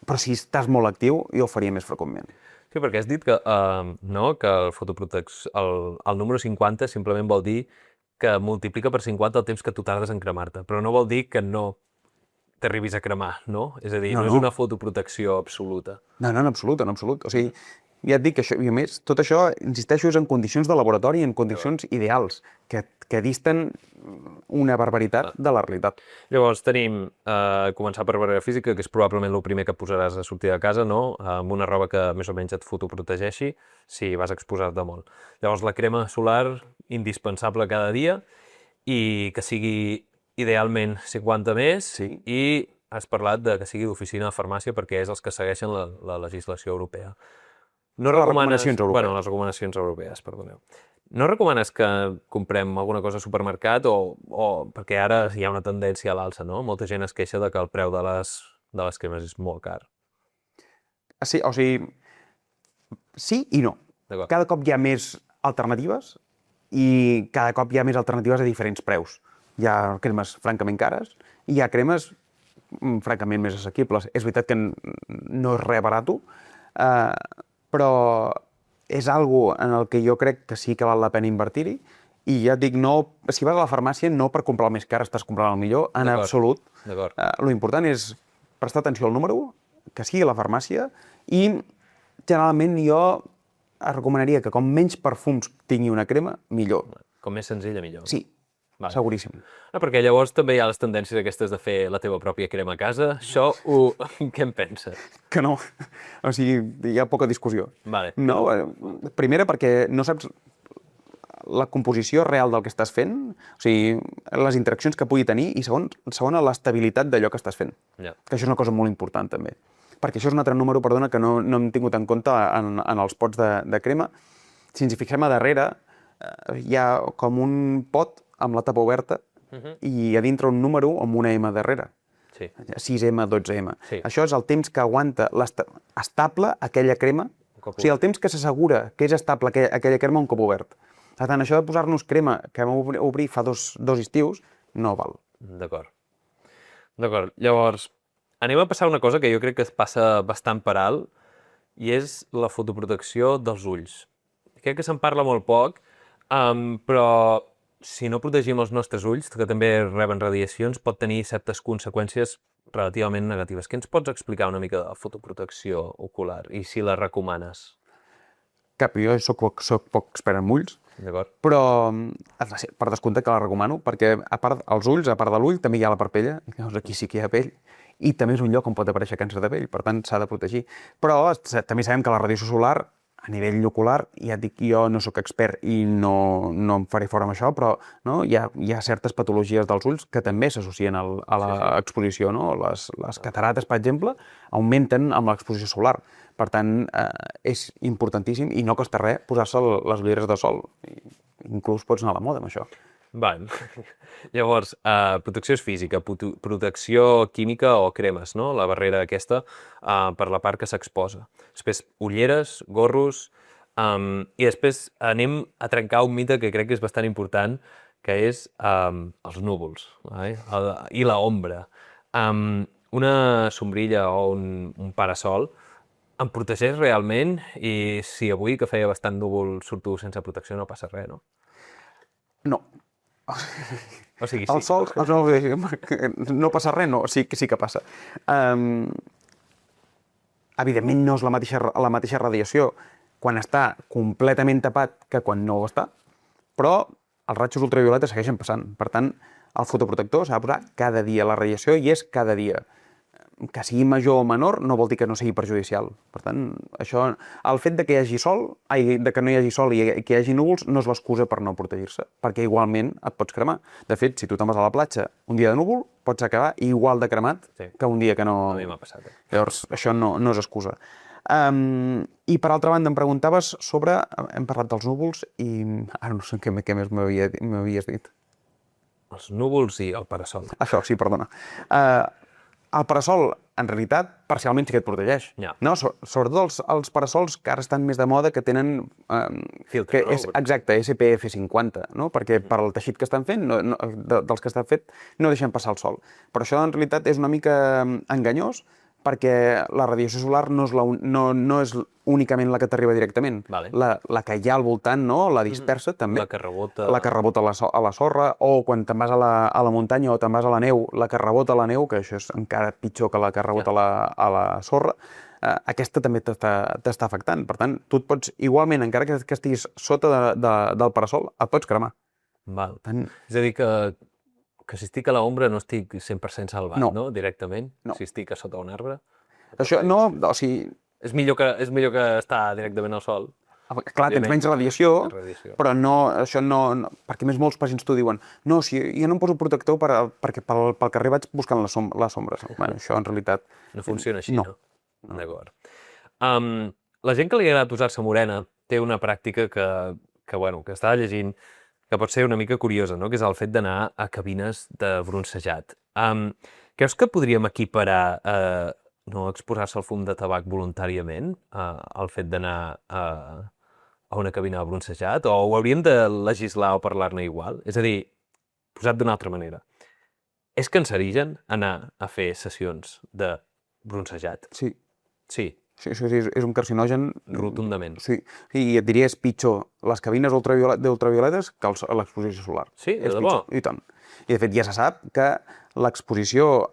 Però si estàs molt actiu, jo ho faria més freqüentment. Sí, perquè has dit que el número 50 simplement vol dir que multiplica per 50 el temps que tu tardes en cremar-te, però no vol dir que no t'arribis a cremar, no? És a dir, no és una fotoprotecció absoluta. No, en absolut, en absolut. O sigui, ja et dic que això, i a més, tot això, insisteixo, és en condicions de laboratori, en condicions ideals, que disten una barbaritat de la realitat. Llavors tenim començar per barrera física, que és probablement el primer que posaràs a sortir de casa, no? Amb una roba que més o menys et fotoprotegeixi si vas exposar-te molt. Llavors la crema solar, indispensable cada dia, i que sigui idealment 50 més, i has parlat de que sigui d'oficina de farmàcia perquè és els que segueixen la legislació europea. Les recomanacions europees. Bueno, les recomanacions europees, perdoneu. No recomanes que comprem alguna cosa al supermercat perquè ara hi ha una tendència a l'alça, no? Molta gent es queixa de que el preu de les cremes és molt car. Sí, o sigui, sí i no. D'acord. Cada cop hi ha més alternatives i cada cop hi ha més alternatives a diferents preus. Hi ha cremes francament cares i hi ha cremes francament més assequibles. És veritat que no és res barat, però és algo en el que jo crec que sí que val la pena invertir-hi i ja et dic, no, si vas a la farmàcia no per comprar el més car estàs comprant el millor, en absolut. D'acord. Lo important és prestar atenció al número, que sigui a la farmàcia, i generalment jo recomanaria que com menys perfums tingui una crema, millor. Com més senzilla, millor. Sí, Vale. seguríssim. Perquè llavors també hi ha les tendències aquestes de fer la teva pròpia crema a casa. Això, què en penses? Que no. O sigui, hi ha poca discussió. Vale. No, primera perquè no saps la composició real del que estàs fent, o sigui, les interaccions que pugui tenir, i segona, l'estabilitat d'allò que estàs fent. Ja. Que això és una cosa molt important, també. Perquè això és un altre número, perdona, que no hem tingut en compte en els pots de crema. Si ens hi fixem a darrere, hi ha com un pot amb la tapa oberta i a dintre un número amb una M darrere. Sí. 6M, 12M. Sí. Això és el temps que aguanta estable aquella crema. O sigui, el temps que s'assegura que és estable aquella crema un cop obert. Per tant, això de posar-nos crema que vam obrir fa dos estius, no val. D'acord. D'acord. Llavors, anem a passar una cosa que jo crec que es passa bastant per alt, i és la fotoprotecció dels ulls. Crec que se'n parla molt poc, però si no protegim els nostres ulls, que també reben radiacions, pot tenir certes conseqüències relativament negatives. Què ens pots explicar una mica de la fotoprotecció ocular i si la recomanes? Cap, jo soc poc expert en ulls, D'acord? però per descomptat que la recomano, perquè a part els ulls, a part de l'ull, també hi ha la parpella, i llavors aquí sí que hi ha pell, i també és un lloc on pot aparèixer càncer de pell, per tant s'ha de protegir. Però també sabem que la radiació solar, a nivell ocular, ja et dic, jo no sóc expert i no em faré fora amb això, però no, hi ha certes patologies dels ulls que també s'associen a l'exposició, no? Les catarates, per exemple, augmenten amb l'exposició solar. Per tant, és importantíssim i no costa res posar-se les ulleres de sol. Inclús pots anar a la moda amb això. Vale. Llavors, protecció és física, protecció química o cremes, no? La barrera aquesta per la part que s'exposa. Després, ulleres, gorros, i després anem a trencar un mite que crec que és bastant important, que és els núvols, i l'ombra. Una sombrilla o un parasol em protegeix realment, i si avui, que feia bastant núvol, surto sense protecció, no passa res, no? No. O sigui, sí. El sol, no passa res, no, sí que passa. Evidentment no és la mateixa radiació quan està completament tapat que quan no ho està, però els rajos ultravioletes segueixen passant. Per tant, el fotoprotector s'ha de posar cada dia. La radiació hi és cada dia. Que sigui major o menor no vol dir que no sigui perjudicial. Per tant, això, el fet de que hi hagi de que no hi hagi sol i que hi hagi núvols no és l'excusa per no protegir-se, perquè igualment et pots cremar. De fet, si tu te'n vas a la platja un dia de núvol, pots acabar igual de cremat que un dia que no... A mi m'ha passat. Llavors, això no és excusa. I per altra banda, em preguntaves sobre... Hem parlat dels núvols i ara no sé què més m'havies dit. Els núvols i el parasol. Això, sí, perdona. El parasol, en realitat, parcialment sí que et protegeix. Ja. No? Sobretot els parasols que ara estan més de moda, que tenen... Filtre, no? Exacte, SPF 50, no? Perquè per al teixit que estan fent, dels que estan fet, no deixen passar el sol. Però això, en realitat, és una mica enganyós, perquè la radiació solar no és únicament la que t'arriba directament. Vale. La que hi ha al voltant, no? La dispersa, també. La que rebota... La que rebota a la sorra, o quan te'n vas a la muntanya o te'n vas a la neu, la que rebota a la neu, que això és encara pitjor que la que rebota a la sorra, aquesta també t'està afectant. Per tant, tu et pots, igualment, encara que estiguis sota del parasol, et pots cremar. Val. És a dir, que si estic a l'ombra no estic 100% salvat, no? Directament? No. Si estic a sota un arbre? Això no, o sigui... És millor que estar directament al sol. Clar, tens menys radiació, però això no... Perquè més molts pacients t'ho diuen, no, si jo no em poso protector perquè pel carrer vaig buscant les ombres. Bueno, això en realitat... No funciona així, no? D'acord. La gent que li agrada posar-se morena té una pràctica que estava llegint, que pot ser una mica curiosa, no? Que és el fet d'anar a cabines de bronzejat. Creus que podríem equiparar no exposar-se al fum de tabac voluntàriament, al fet d'anar a una cabina de bronzejat, o ho hauríem de legislar o parlar-ne igual? És a dir, posat d'una altra manera, és cancerigen anar a fer sessions de bronzejat? Sí. Sí, Sí, és un carcinogen. rotundament. Sí, i et diria és pitjor les cabines d'ultravioletes que l'exposició solar. Sí, de És debò? pitjor, i tant. I de fet ja se sap que l'exposició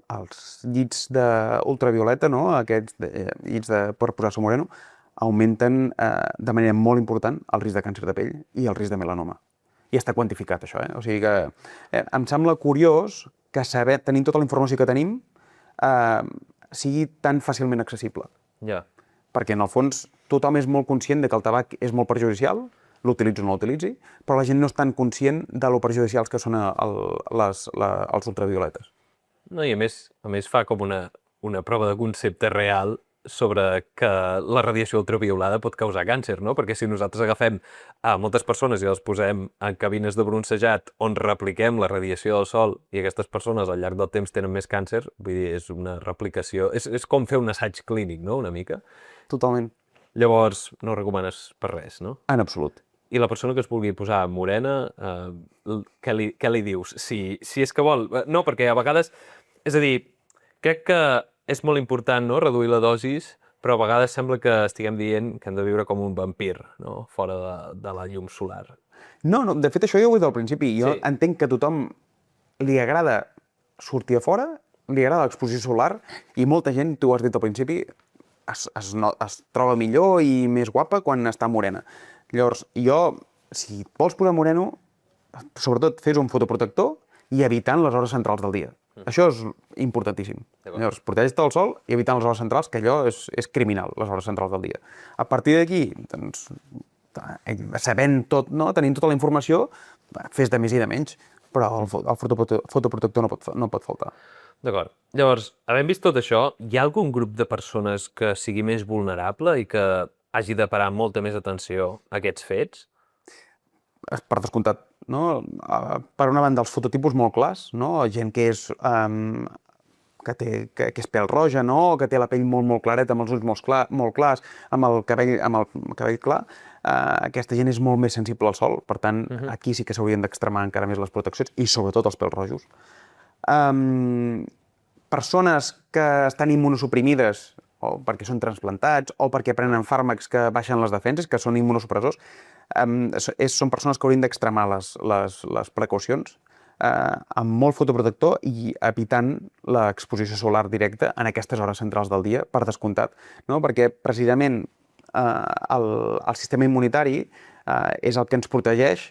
als llits d'ultravioleta, no? Aquests llits per posar-se moreno, augmenten de manera molt important el risc de càncer de pell i el risc de melanoma. I està quantificat, això. O sigui que em sembla curiós que tenint tota la informació que tenim, sigui tan fàcilment accessible. Ja. Perquè, en el fons, tothom és molt conscient de que el tabac és molt perjudicial, l'utilitzi o no l'utilitzi, però la gent no és tan conscient de lo perjudicials que són els ultravioletes. No, i a més fa com una prova de concepte real sobre que la radiació ultraviolada pot causar càncer, no? Perquè si nosaltres agafem a moltes persones i les posem en cabines de bronzejat on repliquem la radiació del sol i aquestes persones al llarg del temps tenen més càncer, vull dir, és una replicació... És com fer un assaig clínic, no?, una mica. Totalment. Llavors, no ho recomanes per res, no? En absolut. I la persona que es vulgui posar morena, què li dius? Si és que vol... No, perquè a vegades... És a dir, crec que és molt important, no?, reduir la dosis, però a vegades sembla que estiguem dient que hem de viure com un vampir, no?, fora de la llum solar. No, de fet, això jo ho he dit al principi. Jo Sí. entenc que a tothom li agrada sortir a fora, li agrada l'exposició solar, i molta gent, tu ho has dit al principi, es troba millor i més guapa quan està morena. Llavors, si et vols posar moreno, sobretot fes un fotoprotector i evitant les hores centrals del dia. Això és importantíssim. Llavors, protegeix-te del sol i evitant les hores centrals, que allò és criminal, les hores centrals del dia. A partir d'aquí, doncs, sabent tot, no? Tenint tota la informació, fes de més i de menys, però el fotoprotector no pot faltar. D'acord. Llavors, havent vist tot això, hi ha algun grup de persones que sigui més vulnerable i que hagi de parar molta més atenció a aquests fets? Per descomptat, no? Per una banda, els fototipus molt clars, no? Gent que és pèl roja, no? Que té la pell molt clareta, amb els ulls molt clars, amb el cabell clar. Aquesta gent és molt més sensible al sol, per tant, aquí sí que s'haurien d'extremar encara més les proteccions, i sobretot els pèls rojos. Persones que estan immunosuprimides, o perquè són transplantats, o perquè prenen fàrmacs que baixen les defenses, que són immunosupressors, són persones que haurien d'extremar les precaucions amb molt fotoprotector i evitant l'exposició solar directa en aquestes hores centrals del dia, per descomptat, no? Perquè precisament el sistema immunitari és el que ens protegeix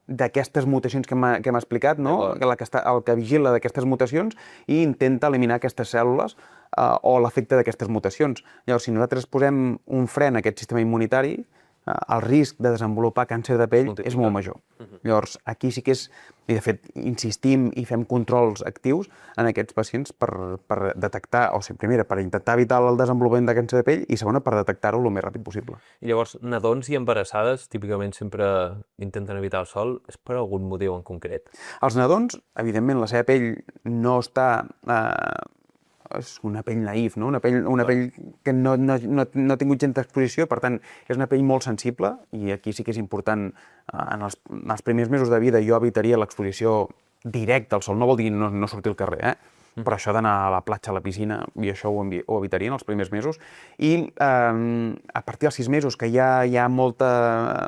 d'aquestes mutacions que hem explicat, no? El que vigila d'aquestes mutacions i intenta eliminar aquestes cèl·lules o l'efecte d'aquestes mutacions. Llavors, si nosaltres posem un fre en aquest sistema immunitari, el risc de desenvolupar càncer de pell és molt major. Llavors, aquí sí que és... I, de fet, insistim i fem controls actius en aquests pacients per detectar, o sigui, primera, per intentar evitar el desenvolupament de càncer de pell i, segona, per detectar-ho el més ràpid possible. I llavors, nadons i embarassades típicament sempre intenten evitar el sol. És per algun motiu en concret? Els nadons, evidentment, la seva pell no està... és una pell naïf, no? Una pell que no ha tingut gent d'exposició, per tant, és una pell molt sensible, i aquí sí que és important, en els primers mesos de vida jo evitaria l'exposició directa al sol, no vol dir no sortir al carrer, però això d'anar a la platja, a la piscina, i això ho evitaria en els primers mesos. I a partir dels 6 mesos, que ja hi ha molta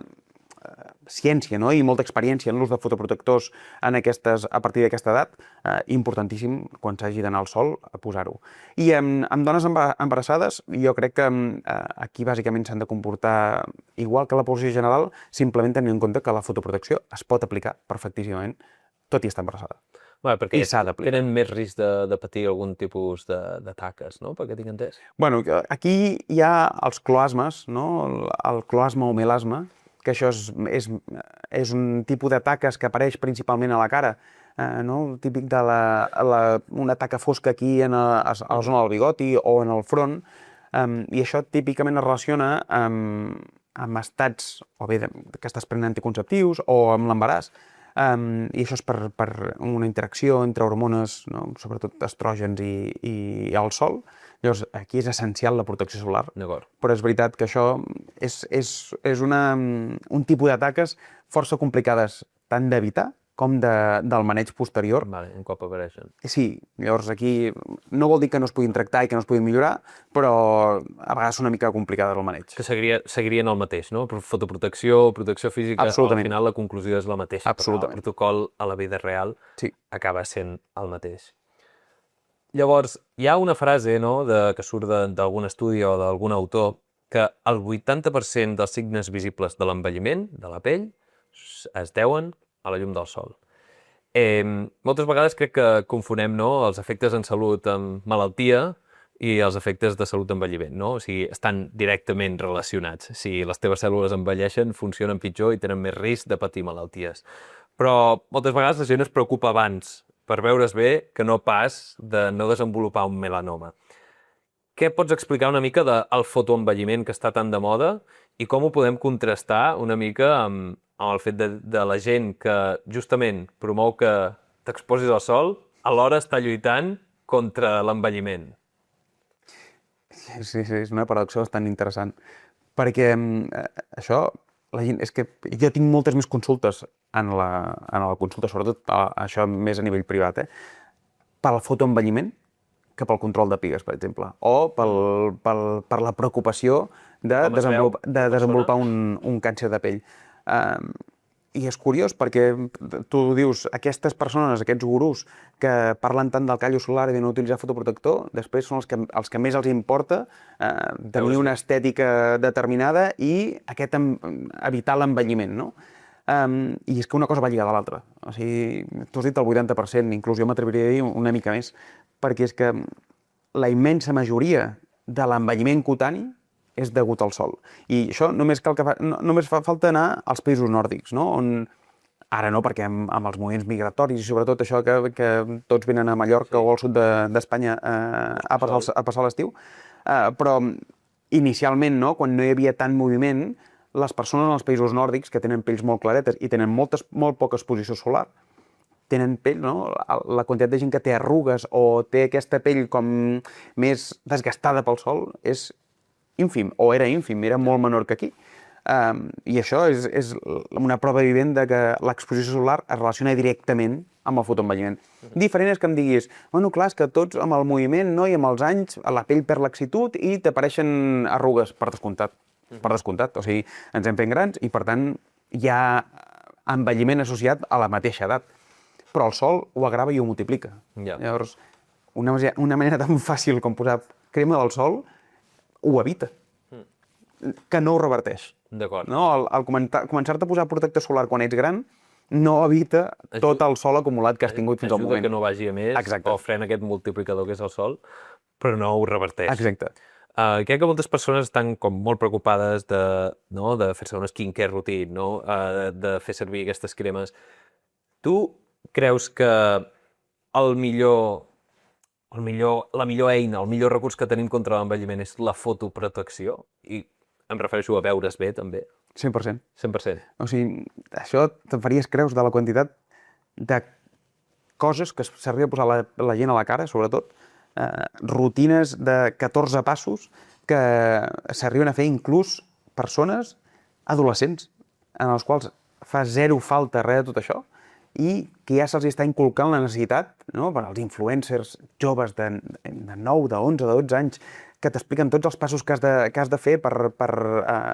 ciència, no? I molta experiència en l'ús de fotoprotectors a partir d'aquesta edat, importantíssim, quan s'hagi d'anar al sol, a posar-ho. I amb dones embarassades, jo crec que aquí bàsicament s'han de comportar igual que la població general, simplement tenint en compte que la fotoprotecció es pot aplicar perfectíssimament, tot i estar embarassada. Perquè I s'ha d'aplicar. tenen més risc de patir algun tipus de taques, no?, perquè tinc entès. Bueno, aquí hi ha els cloasmes, no? El cloasma o melasma, que això és un tipus de taques que apareix principalment a la cara, no? Típic una taca fosca aquí a la zona del bigoti o en el front, i això típicament es relaciona amb estats o bé que estàs prenent anticonceptius o amb l'embaràs, I això és per una interacció entre hormones, no? Sobretot estrògens i el sol. Llavors, aquí és essencial la protecció solar, però és veritat que això és un tipus de taques força complicades tant d'evitar com del maneig posterior. Vale, un cop apareixen. Sí, llavors aquí no vol dir que no es puguin tractar i que no es puguin millorar, però a vegades són una mica complicades el maneig. Que seguirien el mateix, no? Fotoprotecció, protecció física, Absolutament. al final la conclusió és la mateixa. Absolutament. El protocol a la vida real Sí. acaba sent el mateix. Llavors, hi ha una frase, no?, que surt d'algun estudi o d'algun autor, que el 80% dels signes visibles de l'envelliment de la pell es deuen a la llum del sol. Moltes vegades crec que confonem, no?, els efectes en salut amb malaltia i els efectes de salut envelliment, no? O sigui, estan directament relacionats. Si les teves cèl·lules envelleixen, funcionen pitjor i tenen més risc de patir malalties. Però moltes vegades la gent es preocupa abans per veure's bé que no pas de no desenvolupar un melanoma. Què pots explicar una mica del fotoenvelliment que està tan de moda i com ho podem contrastar una mica amb el fet de la gent que justament promou que t'exposis al sol, alhora està lluitant contra l'envelliment? Sí, és una paradoxa bastant interessant, perquè això, la gent, és que jo tinc moltes més consultes en la consulta, sobretot això més a nivell privat, pel fotoenvelliment que pel control de pigues, per exemple, o per la preocupació de desenvolupar un càncer de pell. I és curiós perquè tu dius, aquestes persones, aquests gurús que parlen tant del callo solar i de no utilitzar fotoprotector, després són els que més els importa tenir una estètica determinada i evitar l'envelliment, no? I és que una cosa va lligada a l'altra. O sigui, tu has dit el 80%, inclús jo m'atreviria a dir una mica més, perquè és que la immensa majoria de l'envelliment cutani és degut al sol. I això només fa falta anar als països nòrdics, no? On, ara no, perquè amb els moviments migratoris i sobretot això que tots venen a Mallorca o al sud d'Espanya a passar l'estiu, però inicialment, no, quan no hi havia tant moviment, les persones als països nòrdics que tenen pells molt claretes i tenen molt poca exposició solar, tenen pell, no? La quantitat de gent que té arrugues o té aquesta pell com més desgastada pel sol és ínfim, o era ínfim, era molt menor que aquí. I això és una prova evident de que l'exposició solar es relaciona directament amb el fotoenvelliment. Diferent és que em diguis, bueno, clar, és que tots amb el moviment, no, i amb els anys la pell perd laxitud i t'apareixen arrugues, per descomptat. O sigui, ens hem fet grans i, per tant, hi ha envelliment associat a la mateixa edat. Però el sol ho agrava i ho multiplica. Llavors, una manera tan fàcil com posar crema del sol ho evita, que no ho reverteix. D'acord. No? Al començar-te a posar protector solar quan ets gran no evita tot el sol acumulat que has tingut fins al moment. Ajuda que no vagi a més, o frena aquest multiplicador que és el sol, però no ho reverteix. Exacte. Crec que moltes persones estan com molt preocupades de fer-se una skincare routine, no? De fer servir aquestes cremes. Tu creus que la millor eina, el millor recurs que tenim contra l'envelliment és la fotoprotecció? I em refereixo a veure's bé, també. 100%. 100%. O sigui, això te'n faries creus de la quantitat de coses que s'arriba a posar la gent a la cara, sobretot, rutines de 14 passos que s'arriben a fer inclús persones adolescents, en els quals fa zero falta res de tot això, i que ja se'ls està inculcant la necessitat, no?, per als influencers joves de 9, de 11, de 12 anys, que t'expliquen tots els passos que has de fer per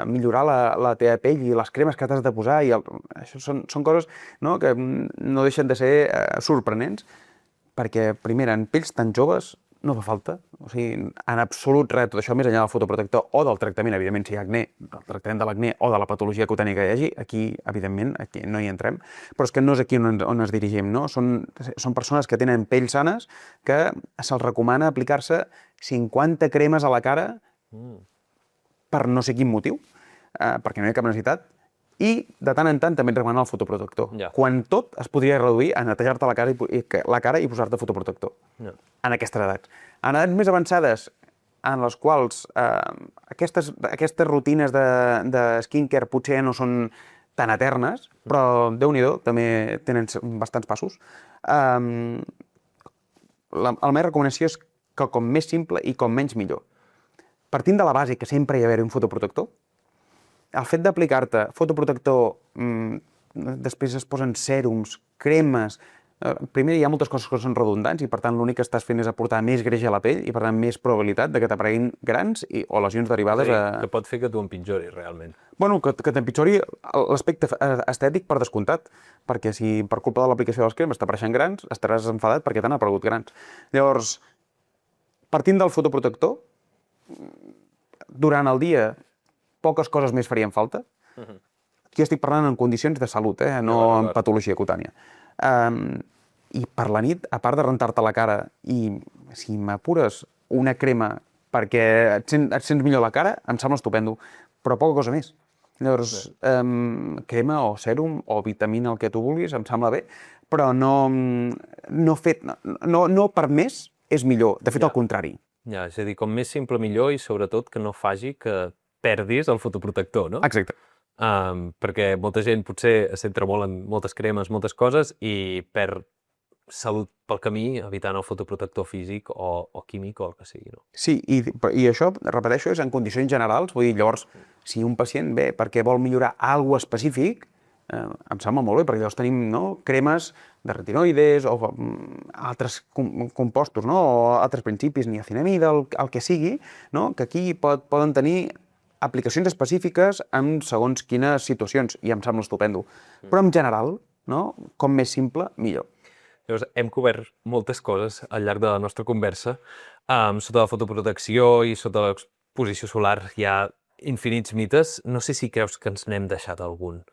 millorar la teva pell i les cremes que t'has de posar. I això són coses, no?, que no deixen de ser sorprenents, perquè, primera, en pells tan joves no fa falta. O sigui, en absolut res, tot això més enllà del fotoprotector o del tractament, evidentment, si hi ha acné, del tractament de l'acné o de la patologia cutània que hi hagi, aquí, evidentment, aquí no hi entrem, però és que no és aquí on ens dirigim, no? Són persones que tenen pells sanes que se'ls recomana aplicar-se 50 cremes a la cara per no sé quin motiu, perquè no hi ha cap necessitat, i de tant en tant també et recomana el fotoprotector. Quan tot es podria reduir a netejar-te la cara i posar-te fotoprotector. En aquestes edats. En edats més avançades, en les quals aquestes rutines de skincare potser no són tan eternes, però Déu-n'hi-do, també tenen bastants passos. La meva recomanació és que com més simple i com menys millor. Partint de la base que sempre hi ha d'haver un fotoprotector, el fet d'aplicar-te fotoprotector, després es posen sèrums, cremes. Primer, hi ha moltes coses que són redundants i, per tant, l'únic que estàs fent és aportar més greix a la pell i, per tant, més probabilitat de que t'apareguin grans o lesions derivades que pot fer que t'ho empitjori, realment. Bueno, que t'empitjori l'aspecte estètic per descomptat, perquè si per culpa de l'aplicació de les cremes t'apareixen grans, estaràs enfadat perquè t'han aparegut grans. Llavors, partint del fotoprotector, durant el dia poques coses més farien falta. Aquí estic parlant en condicions de salut, no en patologia cutània. I per la nit, a part de rentar-te la cara i, si m'apures, una crema perquè et sents millor la cara, em sembla estupendo, però poca cosa més. Llavors, crema o sèrum o vitamina, el que tu vulguis, em sembla bé, però no per més és millor, de fet, al contrari. Ja, és a dir, com més simple millor i sobretot que no faci que perdis el fotoprotector, no? Exacte. Perquè molta gent potser es centra molt en moltes cremes, moltes coses i perd salut pel camí evitant el fotoprotector físic o químic o el que sigui, no? Sí, i això, repeteixo, és en condicions generals. Vull dir, llavors, si un pacient ve perquè vol millorar alguna cosa específic, em sembla molt bé, perquè llavors tenim cremes de retinoides o altres compostos, o altres principis, niacinamida, el que sigui, que aquí poden tenir aplicacions específiques en segons quines situacions, i em sembla estupendo. Però en general, com més simple, millor. Llavors, hem cobert moltes coses al llarg de la nostra conversa. Sota la fotoprotecció i sota l'exposició solar hi ha infinits mites. No sé si creus que ens n'hem deixat algun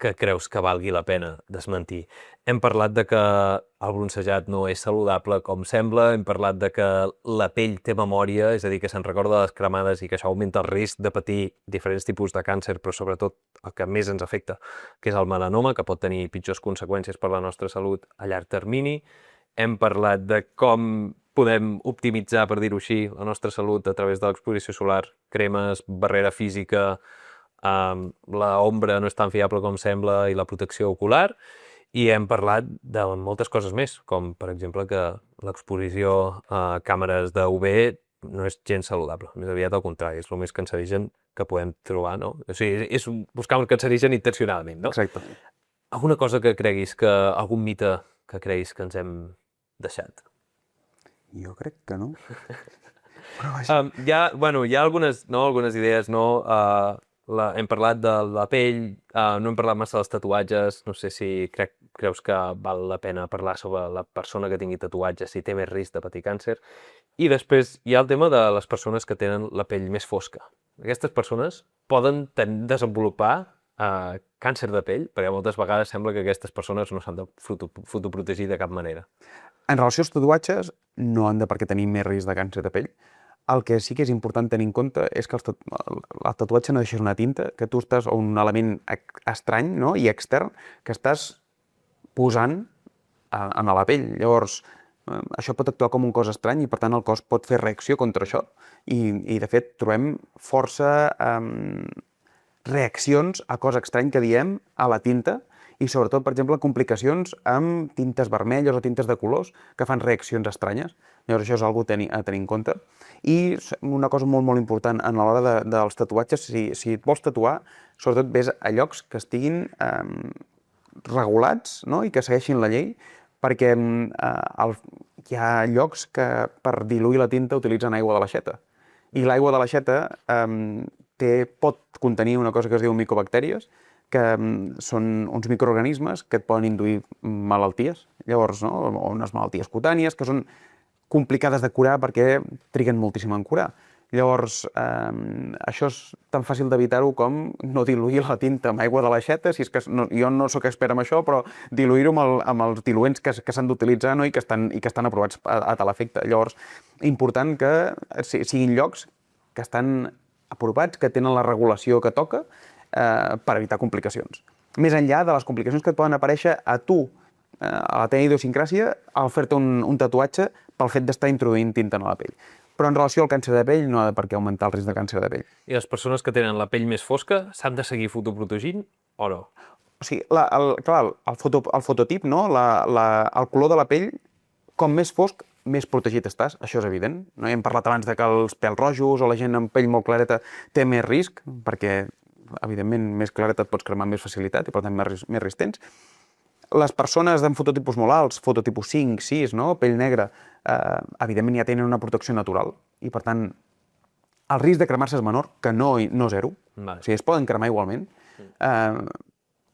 que creus que valgui la pena desmentir. Hem parlat de que el bronzejat no és saludable com sembla, hem parlat de que la pell té memòria, és a dir, que se'n recorda de les cremades i que això augmenta el risc de patir diferents tipus de càncer, però sobretot el que més ens afecta, que és el melanoma, que pot tenir pitjors conseqüències per la nostra salut a llarg termini. Hem parlat de com podem optimitzar, per dir-ho així, la nostra salut a través de l'exposició solar, cremes, barrera física, la ombra no és tan fiable com sembla i la protecció ocular, i hem parlat de moltes coses més, com per exemple que l'exposició a càmeres d'UV no és gens saludable, més aviat al contrari, és el més cancerigen que podem trobar, no? O sigui, és buscar un cancerigen intencionadament, no? Exacte. Alguna cosa que creguis algun mite que creguis que ens hem deixat? Jo crec que no. Hi ha algunes idees, hem parlat de la pell, no hem parlat massa dels tatuatges, no sé si creus que val la pena parlar sobre la persona que tingui tatuatges, si té més risc de patir càncer. I després hi ha el tema de les persones que tenen la pell més fosca. Aquestes persones poden desenvolupar càncer de pell, perquè moltes vegades sembla que aquestes persones no s'han de fotoprotegir de cap manera. En relació als tatuatges, no han de per què tenir més risc de càncer de pell. El que sí que és important tenir en compte és que el tatuatge no deixa una tinta, que tu estàs un element estrany i extern que estàs posant a la pell. Llavors, això pot actuar com un cos estrany i, per tant, el cos pot fer reacció contra això. I de fet, trobem força reaccions a cos estrany que diem a la tinta i, sobretot, per exemple, complicacions amb tintes vermelles o tintes de colors que fan reaccions estranyes. Llavors, això és una cosa a tenir en compte. I una cosa molt, molt important a l'hora dels tatuatges, si et vols tatuar, sobretot ves a llocs que estiguin regulats i que segueixin la llei, perquè hi ha llocs que per diluir la tinta utilitzen aigua de l'aixeta. I l'aigua de l'aixeta pot contenir una cosa que es diu micobactèries, que són uns microorganismes que et poden induir malalties, llavors, o unes malalties cutànies que són complicades de curar perquè triguen moltíssim en curar. Llavors, això és tan fàcil d'evitar-ho com no diluir la tinta amb aigua de l'aixeta, si és que jo no sóc expert en això, però diluir-ho amb els diluents que s'han d'utilitzar i que estan aprovats a tal efecte. Llavors, important que siguin llocs que estan aprovats, que tenen la regulació que toca per evitar complicacions. Més enllà de les complicacions que et poden aparèixer a tu, a la teva idiosincràsia, al fer-te un tatuatge pel fet d'estar introduint tinta a la pell. Però en relació al càncer de pell no ha de per què augmentar el risc de càncer de pell. I les persones que tenen la pell més fosca s'han de seguir fotoprotegint o no? O sigui, clar, el fototip, no? El color de la pell, com més fosc, més protegit estàs, això és evident. No? Hem parlat abans de que els pèls rojos o la gent amb pell molt clareta té més risc, perquè, evidentment, més clareta et pots cremar amb més facilitat i, per tant, més risc tens. Les persones amb fototipus molt alts, fototipus 5, 6, no? Pell negra, evidentment ja tenen una protecció natural i, per tant, el risc de cremar-se és menor que no zero. Vale. O sigui, es poden cremar igualment.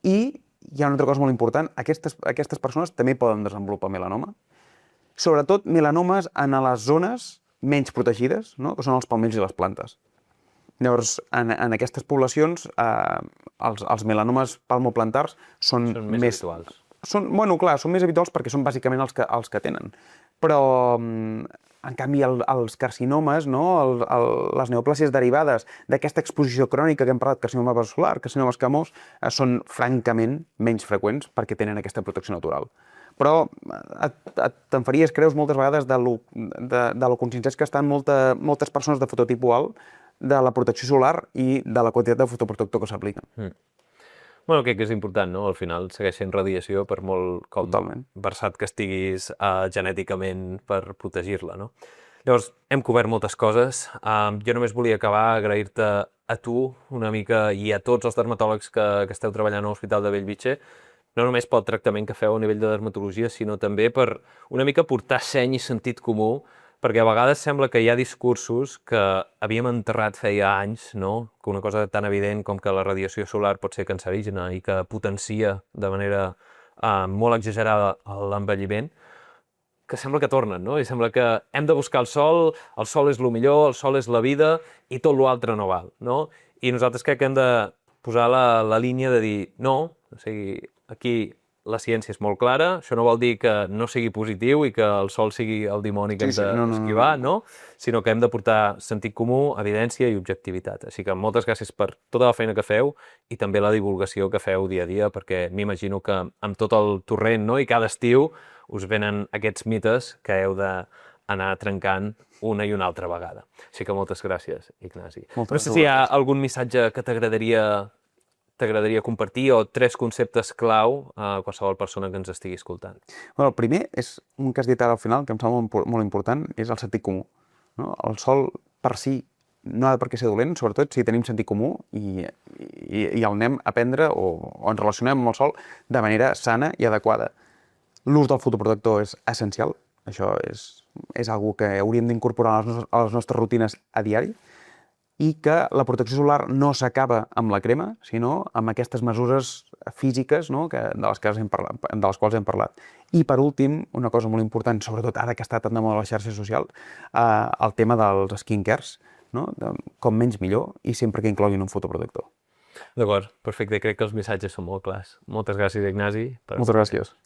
I hi ha una altra cosa molt important. Aquestes persones també poden desenvolupar melanoma. Sobretot melanomes en les zones menys protegides, no? Que són els palmells i les plantes. Llavors, en aquestes poblacions, els melanomes palmoplantars són més habituals. Bueno, clar, són més habituals perquè són bàsicament els que tenen. Però, en canvi, els carcinomes, no? Les neoplàsies derivades d'aquesta exposició crònica que hem parlat, carcinoma vasosolar, carcinoma escamós, són francament menys freqüents perquè tenen aquesta protecció natural. Però te'n faries creus moltes vegades de lo conscients que estan moltes persones de fototipus alt de la protecció solar i de la quantitat de fotoprotector que s'apliquen. Bueno, crec que és important, no? Al final segueix sent radiació per molt versat que estiguis genèticament per protegir-la, no? Llavors, hem cobert moltes coses. Jo només volia acabar agrair-te a tu una mica i a tots els dermatòlegs que esteu treballant a l'Hospital de Bellvitge, no només pel tractament que feu a nivell de dermatologia, sinó també per una mica portar seny i sentit comú, perquè a vegades sembla que hi ha discursos que havíem enterrat feia anys, no? Que una cosa tan evident com que la radiació solar pot ser cancerígena i que potencia de manera molt exagerada l'envelliment, que sembla que tornen, no? I sembla que hem de buscar el sol és el millor, el sol és la vida i tot l'altre no val, no? I nosaltres crec que hem de posar la línia de dir no, o sigui, aquí la ciència és molt clara, això no vol dir que no sigui positiu i que el sol sigui el dimoni que hem d'esquivar, no? Sinó que hem de portar sentit comú, evidència i objectivitat. Així que moltes gràcies per tota la feina que feu i també la divulgació que feu dia a dia, perquè m'imagino que amb tot el torrent, no? I cada estiu us venen aquests mites que heu d'anar trencant una i una altra vegada. Així que moltes gràcies, Ignasi. No sé si hi ha algun missatge que t'agradaria compartir o 3 conceptes clau a qualsevol persona que ens estigui escoltant? Bueno, el primer és un que has dit ara al final, que em sembla molt important, és el sentit comú. No? El sol per si no ha de per què ser dolent, sobretot si tenim sentit comú i el anem a prendre o ens relacionem amb el sol de manera sana i adequada. L'ús del fotoprotector és essencial, això és algo que hauríem d'incorporar a les nostres rutines a diari, i que la protecció solar no s'acaba amb la crema, sinó amb aquestes mesures físiques, no? De les quals hem parlat. I, per últim, una cosa molt important, sobretot ara que està tan de moda a les xarxes socials, el tema dels skincares, no? Com menys millor, i sempre que incloguin un fotoprotector. D'acord, perfecte. Crec que els missatges són molt clars. Moltes gràcies, Ignasi. Moltes gràcies.